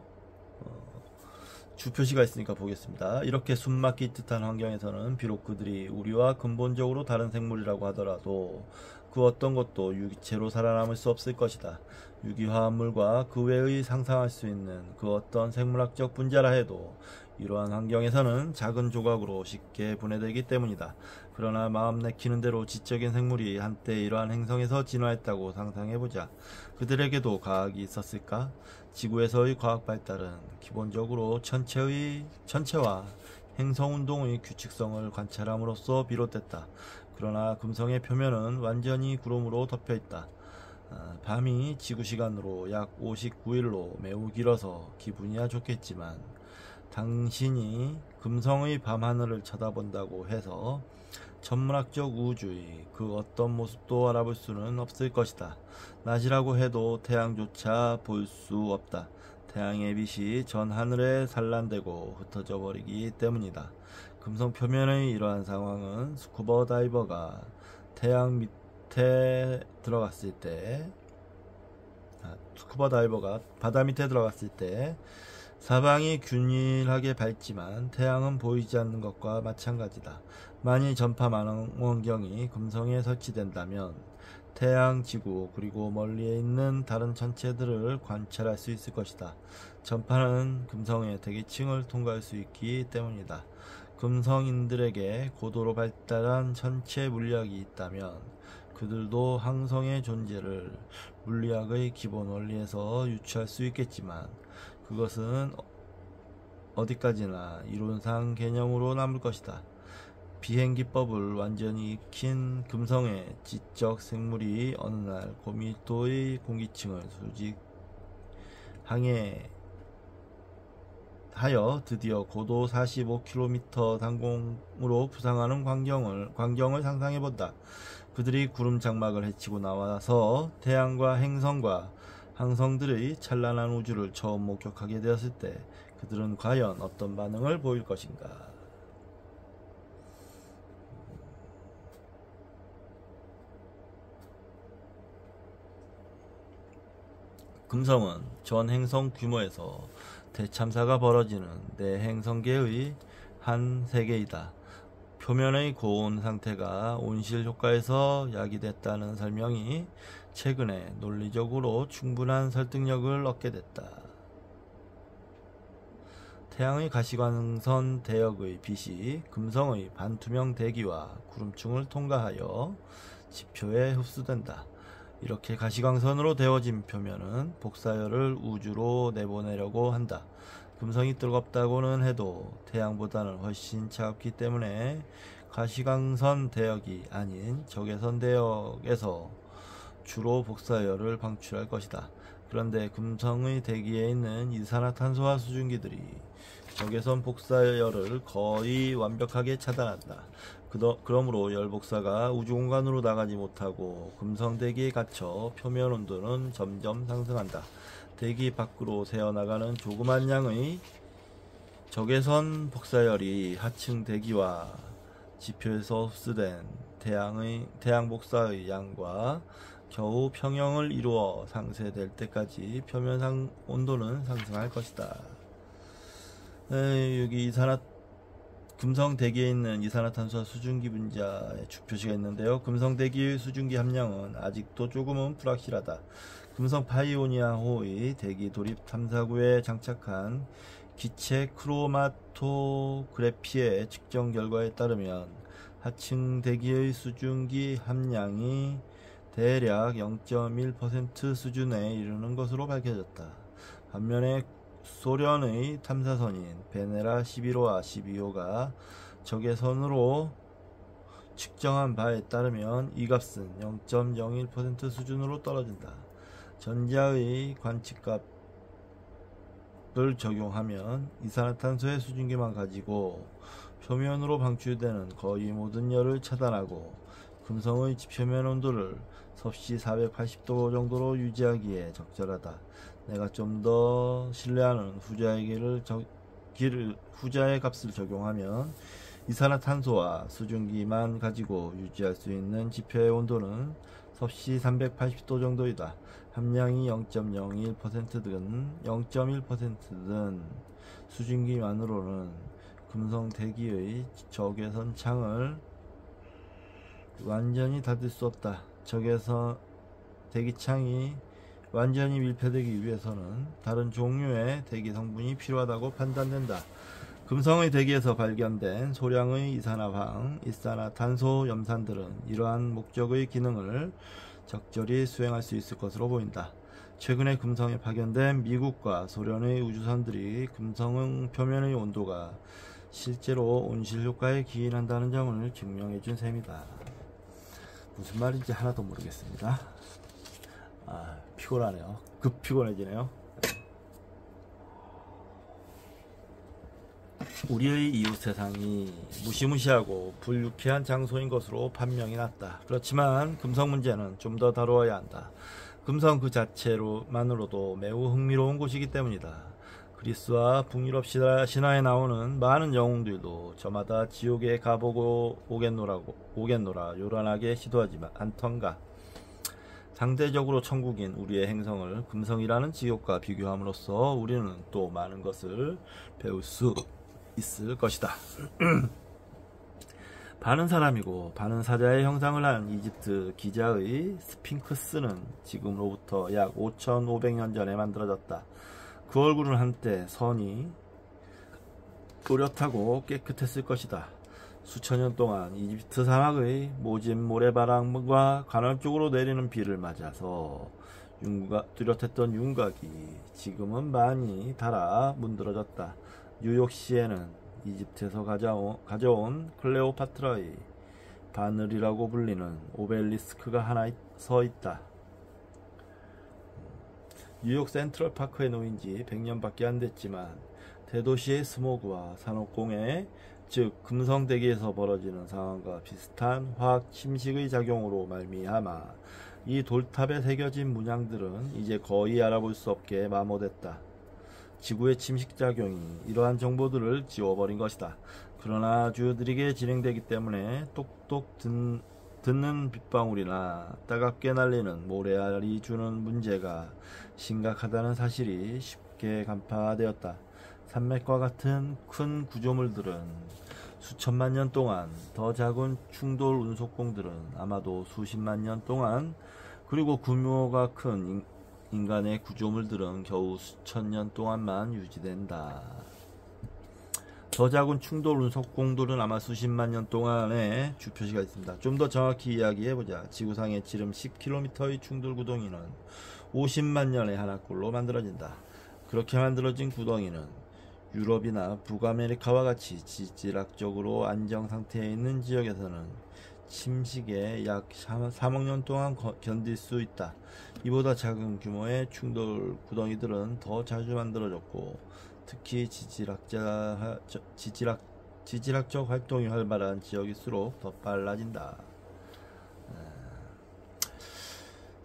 주표시가 있으니까 보겠습니다. 이렇게 숨막힐 듯한 환경에서는 비록 그들이 우리와 근본적으로 다른 생물이라고 하더라도 그 어떤 것도 유기체로 살아남을 수 없을 것이다. 유기화합물과 그 외의 상상할 수 있는 그 어떤 생물학적 분자라 해도 이러한 환경에서는 작은 조각으로 쉽게 분해되기 때문이다. 그러나 마음 내키는 대로 지적인 생물이 한때 이러한 행성에서 진화했다고 상상해보자. 그들에게도 과학이 있었을까? 지구에서의 과학 발달은 기본적으로 천체와 행성운동의 규칙성을 관찰함으로써 비롯됐다. 그러나 금성의 표면은 완전히 구름으로 덮여있다. 밤이 지구시간으로 약 59일로 매우 길어서 기분이야 좋겠지만 당신이 금성의 밤하늘을 쳐다본다고 해서 천문학적 우주의 그 어떤 모습도 알아볼 수는 없을 것이다. 낮이라고 해도 태양조차 볼 수 없다. 태양의 빛이 전 하늘에 산란되고 흩어져 버리기 때문이다. 금성 표면의 이러한 상황은 스쿠버 다이버가 태양 밑에 들어갔을 때 스쿠버 다이버가 바다 밑에 들어갔을 때 사방이 균일하게 밝지만 태양은 보이지 않는 것과 마찬가지다. 만일 전파 망원경이 금성에 설치된다면 태양, 지구, 그리고 멀리에 있는 다른 천체들을 관찰할 수 있을 것이다. 전파는 금성의 대기층을 통과할 수 있기 때문이다. 금성인들에게 고도로 발달한 천체 물리학이 있다면 그들도 항성의 존재를 물리학의 기본 원리에서 유추할 수 있겠지만 그것은 어디까지나 이론상 개념으로 남을 것이다. 비행기법을 완전히 익힌 금성의 지적 생물이 어느 날 고밀도의 공기층을 수직 하여 드디어 고도 45km 상공으로 부상하는 광경을 상상해본다. 그들이 구름 장막을 헤치고 나와서 태양과 행성과 항성들의 찬란한 우주를 처음 목격하게 되었을 때 그들은 과연 어떤 반응을 보일 것인가? 금성은 전 행성 규모에서 대참사가 벌어지는 내행성계의 한 세계이다. 표면의 고온 상태가 온실 효과에서 야기됐다는 설명이 최근에 논리적으로 충분한 설득력을 얻게 됐다. 태양의 가시광선 대역의 빛이 금성의 반투명 대기와 구름층을 통과하여 지표에 흡수된다. 이렇게 가시광선으로 데워진 표면은 복사열을 우주로 내보내려고 한다. 금성이 뜨겁다고는 해도 태양보다는 훨씬 차갑기 때문에 가시광선 대역이 아닌 적외선 대역에서 주로 복사열을 방출할 것이다. 그런데 금성의 대기에 있는 이산화탄소와 수증기들이 적외선 복사열을 거의 완벽하게 차단한다. 그러므로 열복사가 우주공간으로 나가지 못하고 금성 대기에 갇혀 표면 온도는 점점 상승한다. 대기 밖으로 새어나가는 조그만 양의 적외선 복사열이 하층 대기와 지표에서 흡수된 태양 복사의 양과 겨우 평형을 이루어 상쇄될 때까지 표면 온도는 상승할 것이다. 여기 금성 대기에 있는 이산화탄소와 수증기 분자의 주표시가 있는데요. 금성 대기의 수증기 함량은 아직도 조금은 불확실하다. 금성 파이오니아호의 대기 돌입 탐사구에 장착한 기체 크로마토그래피의 측정 결과에 따르면 하층 대기의 수증기 함량이 대략 0.1% 수준에 이르는 것으로 밝혀졌다. 반면에 소련의 탐사선인 베네라 11호와 12호가 적외선으로 측정한 바에 따르면 이 값은 0.01% 수준으로 떨어진다. 전자의 관측값을 적용하면 이산화탄소의 수증기만 가지고 표면으로 방출되는 거의 모든 열을 차단하고 금성의 지표면 온도를 섭씨 480도 정도로 유지하기에 적절하다. 내가 좀 더 신뢰하는 후자의 값을 적용하면 이산화탄소와 수증기만 가지고 유지할 수 있는 지표의 온도는 섭씨 380도 정도이다. 함량이 0.01%든 0.1%든 수증기만으로는 금성 대기의 적외선 창을 완전히 닫을 수 없다. 적외선 대기창이 완전히 밀폐되기 위해서는 다른 종류의 대기 성분이 필요하다고 판단된다. 금성의 대기에서 발견된 소량의 이산화황, 이산화탄소 염산들은 이러한 목적의 기능을 적절히 수행할 수 있을 것으로 보인다. 최근에 금성에 파견된 미국과 소련의 우주선들이 금성 표면의 온도가 실제로 온실 효과에 기인한다는 점을 증명해준 셈이다. 무슨 말인지 하나도 모르겠습니다. 피곤하네요. 급 피곤해지네요. 우리의 이웃 세상이 무시무시하고 불유쾌한 장소인 것으로 판명이 났다. 그렇지만 금성 문제는 좀 더 다루어야 한다. 금성 그 자체로만으로도 매우 흥미로운 곳이기 때문이다. 그리스와 북유럽 신화에 나오는 많은 영웅들도 저마다 지옥에 가보고 오겠노라 요란하게 시도하지만 않던가. 상대적으로 천국인 우리의 행성을 금성이라는 지옥과 비교함으로써 우리는 또 많은 것을 배울 수 있을 것이다. 반은 사람이고 반은 사자의 형상을 한 이집트 기자의 스핑크스는 지금으로부터 약 5,500년 전에 만들어졌다. 그 얼굴은 한때 선이 또렷하고 깨끗했을 것이다. 수천 년 동안 이집트 사막의 모진 모래바람과 간헐적으로 내리는 비를 맞아서 뚜렷했던 윤곽이 지금은 많이 달아 문드러졌다. 뉴욕시에는 이집트에서 가져온 클레오파트라의 바늘이라고 불리는 오벨리스크가 하나 서 있다. 뉴욕 센트럴파크에 놓인 지 100년밖에 안 됐지만 대도시의 스모그와 산업공해, 즉 금성대기에서 벌어지는 상황과 비슷한 화학 침식의 작용으로 말미암아 이 돌탑에 새겨진 문양들은 이제 거의 알아볼 수 없게 마모됐다. 지구의 침식작용이 이러한 정보들을 지워버린 것이다. 그러나 아주 느리게 진행되기 때문에 똑똑 듣는 빗방울이나 따갑게 날리는 모래알이 주는 문제가 심각하다는 사실이 쉽게 간파되었다. 산맥과 같은 큰 구조물들은 수천만 년 동안, 더 작은 충돌 운석공들은 아마도 수십만 년 동안, 그리고 규모가 큰 인간의 구조물들은 겨우 수천 년 동안만 유지된다. 더 작은 충돌 운석공들은 아마 수십만 년 동안의 주표시가 있습니다. 좀 더 정확히 이야기해보자. 지구상의 지름 10km의 충돌 구덩이는 50만 년에 하나꼴로 만들어진다. 그렇게 만들어진 구덩이는 유럽이나 북아메리카와 같이 지질학적으로 안정상태에 있는 지역에서는 침식에 약 3억 년 동안 견딜 수 있다. 이보다 작은 규모의 충돌 구덩이들은 더 자주 만들어졌고, 특히 지질학적 활동이 활발한 지역일수록 더 빨라진다.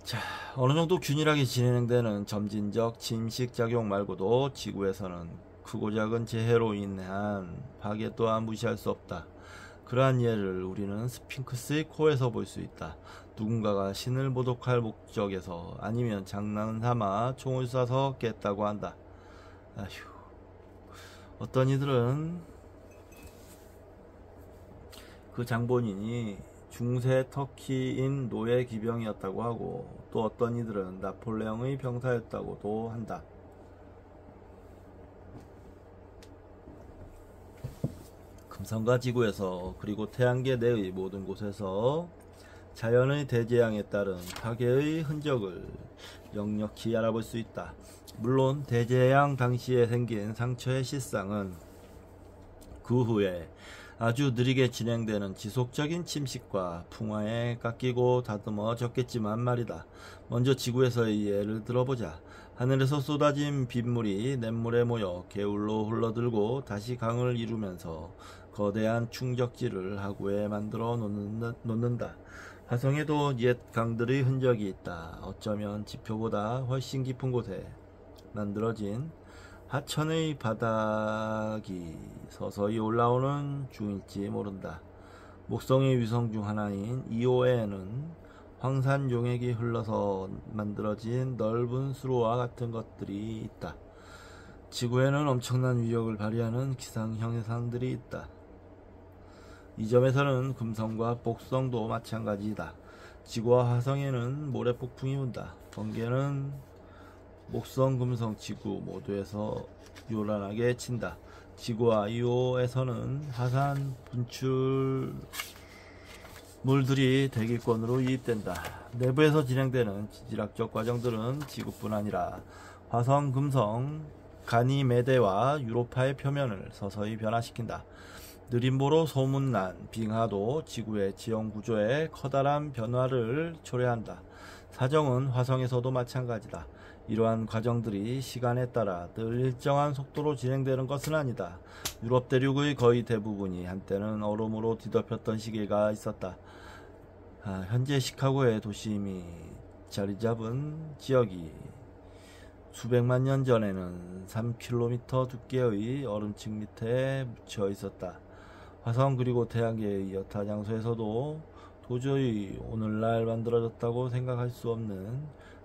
자, 어느 정도 균일하게 진행되는 점진적 침식작용 말고도 지구에서는 크고 작은 재해로 인한 파괴 또한 무시할 수 없다. 그러한 예를 우리는 스핑크스의 코에서 볼 수 있다. 누군가가 신을 모독할 목적에서, 아니면 장난삼아 총을 쏴서 깼다고 한다. 아휴, 어떤 이들은 그 장본인이 중세 터키인 노예 기병이었다고 하고, 또 어떤 이들은 나폴레옹의 병사였다고도 한다. 금성과 지구에서, 그리고 태양계 내의 모든 곳에서 자연의 대재앙에 따른 파괴의 흔적을 역력히 알아볼 수 있다. 물론 대재앙 당시에 생긴 상처의 실상은 그 후에 아주 느리게 진행되는 지속적인 침식과 풍화에 깎이고 다듬어졌겠지만 말이다. 먼저 지구에서의 예를 들어보자. 하늘에서 쏟아진 빗물이 냇물에 모여 개울로 흘러들고 다시 강을 이루면서 거대한 충적지를 하구에 만들어 놓는다. 화성에도 옛 강들의 흔적이 있다. 어쩌면 지표보다 훨씬 깊은 곳에 만들어진 하천의 바닥이 서서히 올라오는 중일지 모른다. 목성의 위성 중 하나인 이오에는 황산 용액이 흘러서 만들어진 넓은 수로와 같은 것들이 있다. 지구에는 엄청난 위력을 발휘하는 기상 현상들이 있다. 이 점에서는 금성과 목성도 마찬가지이다. 지구와 화성에는 모래폭풍이 온다. 번개는 목성, 금성, 지구 모두에서 요란하게 친다. 지구와 이오에서는 화산 분출물들이 대기권으로 유입된다. 내부에서 진행되는 지질학적 과정들은 지구뿐 아니라 화성, 금성, 가니메데와 유로파의 표면을 서서히 변화시킨다. 느림보로 소문난 빙하도 지구의 지형 구조에 커다란 변화를 초래한다. 사정은 화성에서도 마찬가지다. 이러한 과정들이 시간에 따라 늘 일정한 속도로 진행되는 것은 아니다. 유럽 대륙의 거의 대부분이 한때는 얼음으로 뒤덮였던 시기가 있었다. 현재 시카고의 도심이 자리 잡은 지역이 수백만 년 전에는 3km 두께의 얼음층 밑에 묻혀 있었다. 화성 그리고 태양계의 여타 장소에서도 도저히 오늘날 만들어졌다고 생각할 수 없는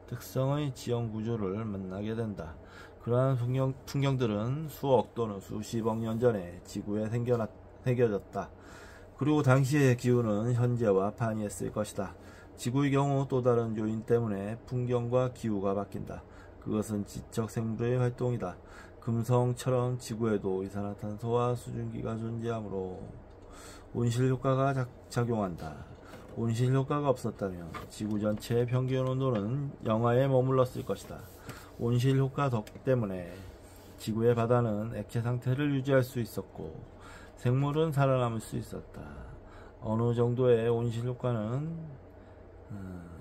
특성의 지형 구조를 만나게 된다. 그러한 풍경들은 수억 또는 수십억 년 전에 지구에 새겨졌다. 그리고 당시의 기후는 현재와 반이했을 것이다. 지구의 경우 또 다른 요인 때문에 풍경과 기후가 바뀐다. 그것은 지적 생물의 활동이다. 금성처럼 지구에도 이산화탄소와 수증기가 존재하므로 온실효과가 작용한다. 온실효과가 없었다면 지구 전체의 평균 온도는 영하에 머물렀을 것이다. 온실효과 때문에 지구의 바다는 액체 상태를 유지할 수 있었고 생물은 살아남을 수 있었다. 어느 정도의 온실효과는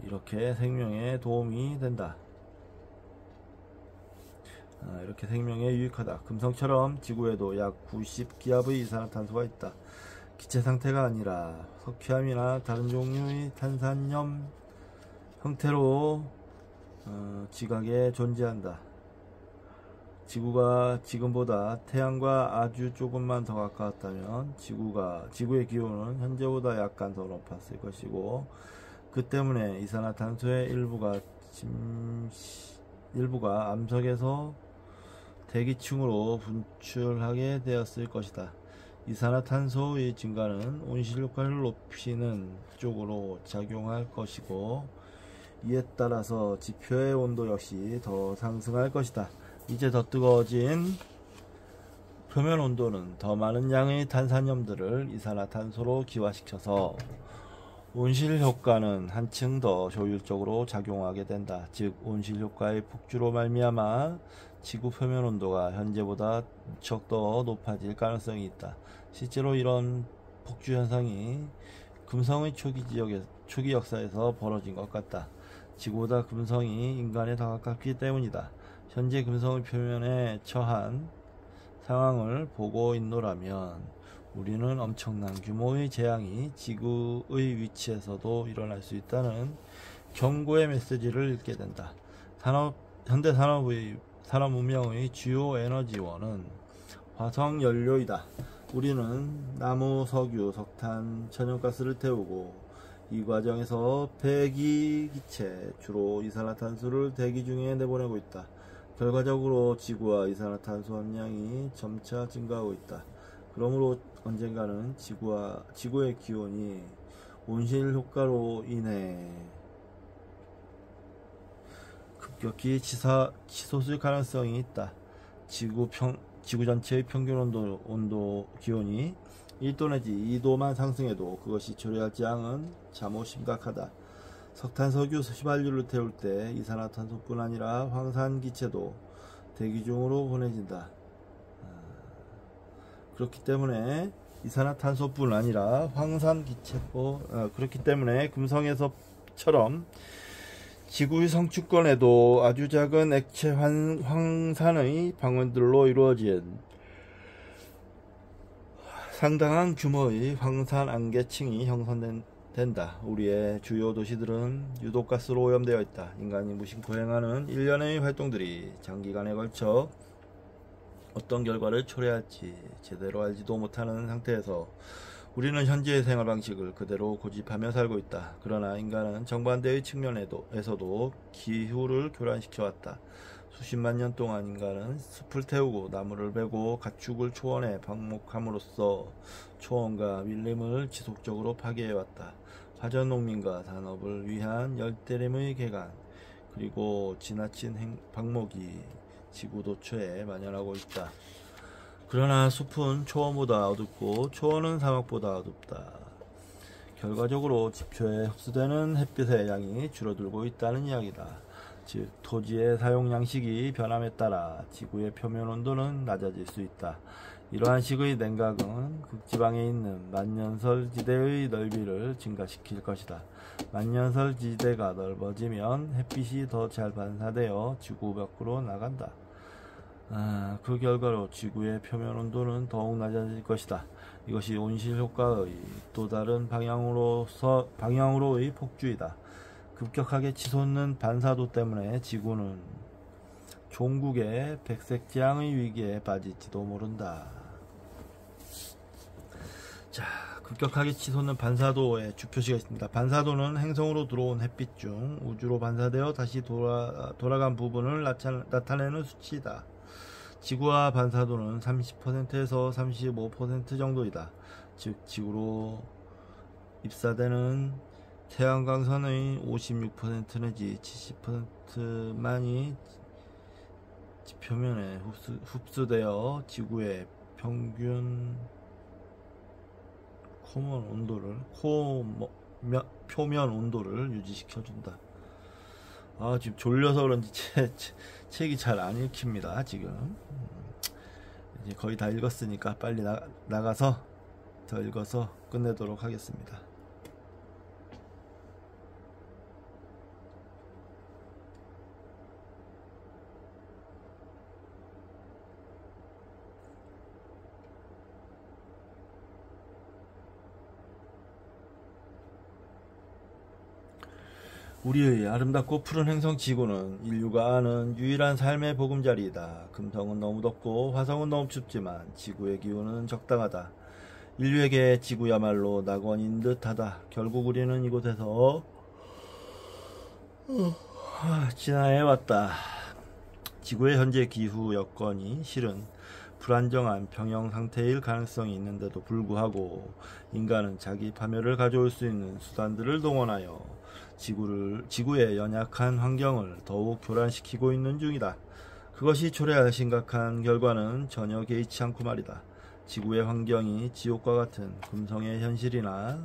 이렇게 생명에 도움이 된다. 이렇게 생명에 유익하다. 금성처럼 지구에도 약 90기압의 이산화탄소가 있다. 기체 상태가 아니라 석회암이나 다른 종류의 탄산염 형태로 지각에 존재한다. 지구가 지금보다 태양과 아주 조금만 더 가까웠다면 지구의 기온은 현재보다 약간 더 높았을 것이고, 그 때문에 이산화탄소의 일부가 암석에서 대기층으로 분출하게 되었을 것이다. 이산화탄소의 증가는 온실 효과를 높이는 쪽으로 작용할 것이고, 이에 따라서 지표의 온도 역시 더 상승할 것이다. 이제 더 뜨거워진 표면 온도는 더 많은 양의 탄산염들을 이산화탄소로 기화시켜서 온실 효과는 한층 더 효율적으로 작용하게 된다. 즉 온실 효과의 폭주로 말미암아 지구 표면 온도가 현재보다 무척 더 높아질 가능성이 있다. 실제로 이런 폭주 현상이 금성의 초기 역사에서 벌어진 것 같다. 지구보다 금성이 인간에 더 가깝기 때문이다. 현재 금성의 표면에 처한 상황을 보고 있노라면 우리는 엄청난 규모의 재앙이 지구의 위치에서도 일어날 수 있다는 경고의 메시지를 읽게 된다. 현대 산업 문명의 주요 에너지원은 화석 연료이다. 우리는 나무, 석유, 석탄, 천연가스를 태우고 이 과정에서 배기기체, 주로 이산화탄소를 대기 중에 내보내고 있다. 결과적으로 지구와 이산화탄소 함량이 점차 증가하고 있다. 그러므로 언젠가는 지구의 기온이 온실 효과로 인해 급격히 치솟을 가능성이 있다. 지구 전체의 평균 기온이 1도 내지 2도만 상승해도 그것이 초래할 재앙은 참으로 심각하다. 석탄, 석유, 휘발유를 태울 때 이산화탄소뿐 아니라 황산기체도 대기 중으로 보내진다. 그렇기 때문에 이산화탄소뿐 아니라 그렇기 때문에 금성에서처럼 지구의 성층권에도 아주 작은 액체 황산의 방울들로 이루어진 상당한 규모의 황산 안개층이 형성된다. 우리의 주요 도시들은 유독가스로 오염되어 있다. 인간이 무심코 행하는 일련의 활동들이 장기간에 걸쳐 어떤 결과를 초래할지 제대로 알지도 못하는 상태에서 우리는 현재의 생활 방식을 그대로 고집하며 살고 있다. 그러나 인간은 정반대의 측면에서도 기후를 교란시켜 왔다. 수십만 년 동안 인간은 숲을 태우고 나무를 베고 가축을 초원에 방목함으로써 초원과 밀림을 지속적으로 파괴해왔다. 화전 농민과 산업을 위한 열대림의 개간, 그리고 지나친 방목이 지구 도처에 만연하고 있다. 그러나 숲은 초원보다 어둡고 초원은 사막보다 어둡다. 결과적으로 지표에 흡수되는 햇빛의 양이 줄어들고 있다는 이야기다. 즉 토지의 사용 양식이 변함에 따라 지구의 표면 온도는 낮아질 수 있다. 이러한 식의 냉각은 극지방에 있는 만년설 지대의 넓이를 증가시킬 것이다. 만년설 지대가 넓어지면 햇빛이 더 잘 반사되어 지구 밖으로 나간다. 그 결과로 지구의 표면 온도는 더욱 낮아질 것이다. 이것이 온실 효과의 또 다른 방향으로의 폭주이다. 급격하게 치솟는 반사도 때문에 지구는 종국의 백색 재앙의 위기에 빠질지도 모른다. 자, 급격하게 치솟는 반사도의 주표시가 있습니다. 반사도는 행성으로 들어온 햇빛 중 우주로 반사되어 다시 돌아간 부분을 나타내는 수치이다. 지구와 반사도는 30%에서 35% 정도이다. 즉 지구로 입사되는 태양광선의 56% 내지 70%만이 지표면에 흡수되어 지구의 평균 표면 온도를 유지시켜준다. 지금 졸려서 그런지 책이 잘 안 읽힙니다. 지금 이제 거의 다 읽었으니까 빨리 나가서 더 읽어서 끝내도록 하겠습니다. 우리의 아름답고 푸른 행성 지구는 인류가 아는 유일한 삶의 보금자리이다. 금성은 너무 덥고 화성은 너무 춥지만 지구의 기후는 적당하다. 인류에게 지구야말로 낙원인 듯하다. 결국 우리는 이곳에서 진화해왔다. 지구의 현재 기후 여건이 실은 불안정한 평형 상태일 가능성이 있는데도 불구하고 인간은 자기 파멸을 가져올 수 있는 수단들을 동원하여 지구의 연약한 환경을 더욱 교란시키고 있는 중이다. 그것이 초래할 심각한 결과는 전혀 개의치 않고 말이다. 지구의 환경이 지옥과 같은 금성의 현실이나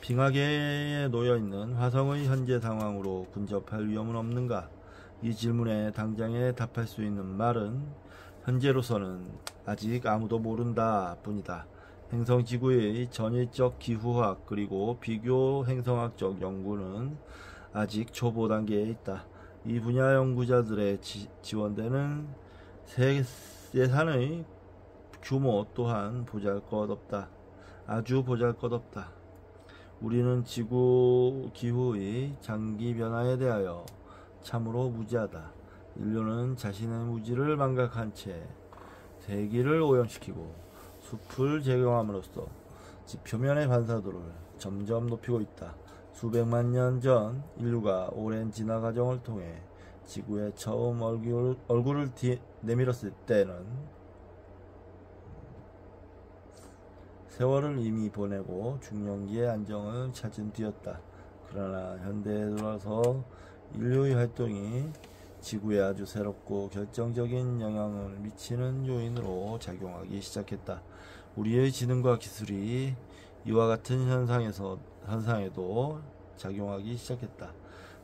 빙하계에 놓여있는 화성의 현재 상황으로 근접할 위험은 없는가? 이 질문에 당장에 답할 수 있는 말은 현재로서는 아직 아무도 모른다 뿐이다. 행성 지구의 전일적 기후학 그리고 비교 행성학적 연구는 아직 초보 단계에 있다. 이 분야 연구자들의 지원되는 예산의 규모 또한 보잘것없다. 아주 보잘것없다. 우리는 지구 기후의 장기 변화에 대하여 참으로 무지하다. 인류는 자신의 무지를 망각한 채 대기를 오염시키고 숲을 제거함으로써 지표면의 반사도를 점점 높이고 있다. 수백만 년 전 인류가 오랜 진화 과정을 통해 지구에 처음 얼굴을 내밀었을 때는 세월을 이미 보내고 중년기의 안정을 찾은 뒤였다. 그러나 현대에 들어서 인류의 활동이 지구에 아주 새롭고 결정적인 영향을 미치는 요인으로 작용하기 시작했다. 우리의 지능과 기술이 이와 같은 현상에도 작용하기 시작했다.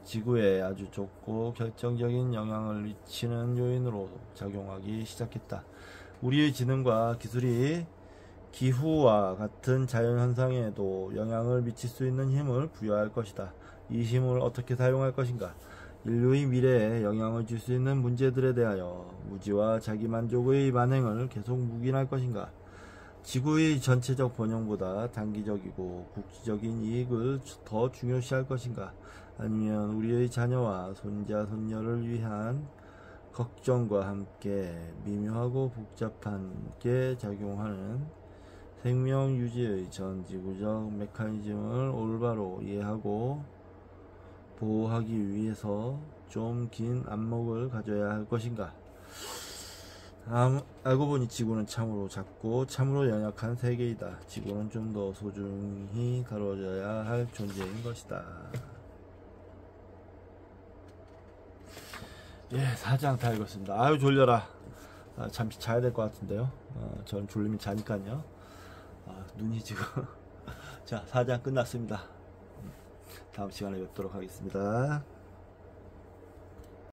지구에 아주 좁고 결정적인 영향을 미치는 요인으로 작용하기 시작했다. 우리의 지능과 기술이 기후와 같은 자연현상에도 영향을 미칠 수 있는 힘을 부여할 것이다. 이 힘을 어떻게 사용할 것인가? 인류의 미래에 영향을 줄 수 있는 문제들에 대하여 무지와 자기만족의 만행을 계속 묵인할 것인가? 지구의 전체적 번영보다 단기적이고 국지적인 이익을 더 중요시할 것인가? 아니면 우리의 자녀와 손자, 손녀를 위한 걱정과 함께 미묘하고 복잡하게 작용하는 생명 유지의 전 지구적 메커니즘을 올바로 이해하고 보호하기 위해서 좀 긴 안목을 가져야 할 것인가? 알고 보니 지구는 참으로 작고 참으로 연약한 세계이다. 지구는 좀 더 소중히 다뤄져야 할 존재인 것이다. 예, 4장 다 읽었습니다. 아유 졸려라. 잠시 자야 될 것 같은데요. 저는 졸리면 자니까요. 눈이 지금 자 4장 끝났습니다. 다음 시간에 뵙도록 하겠습니다.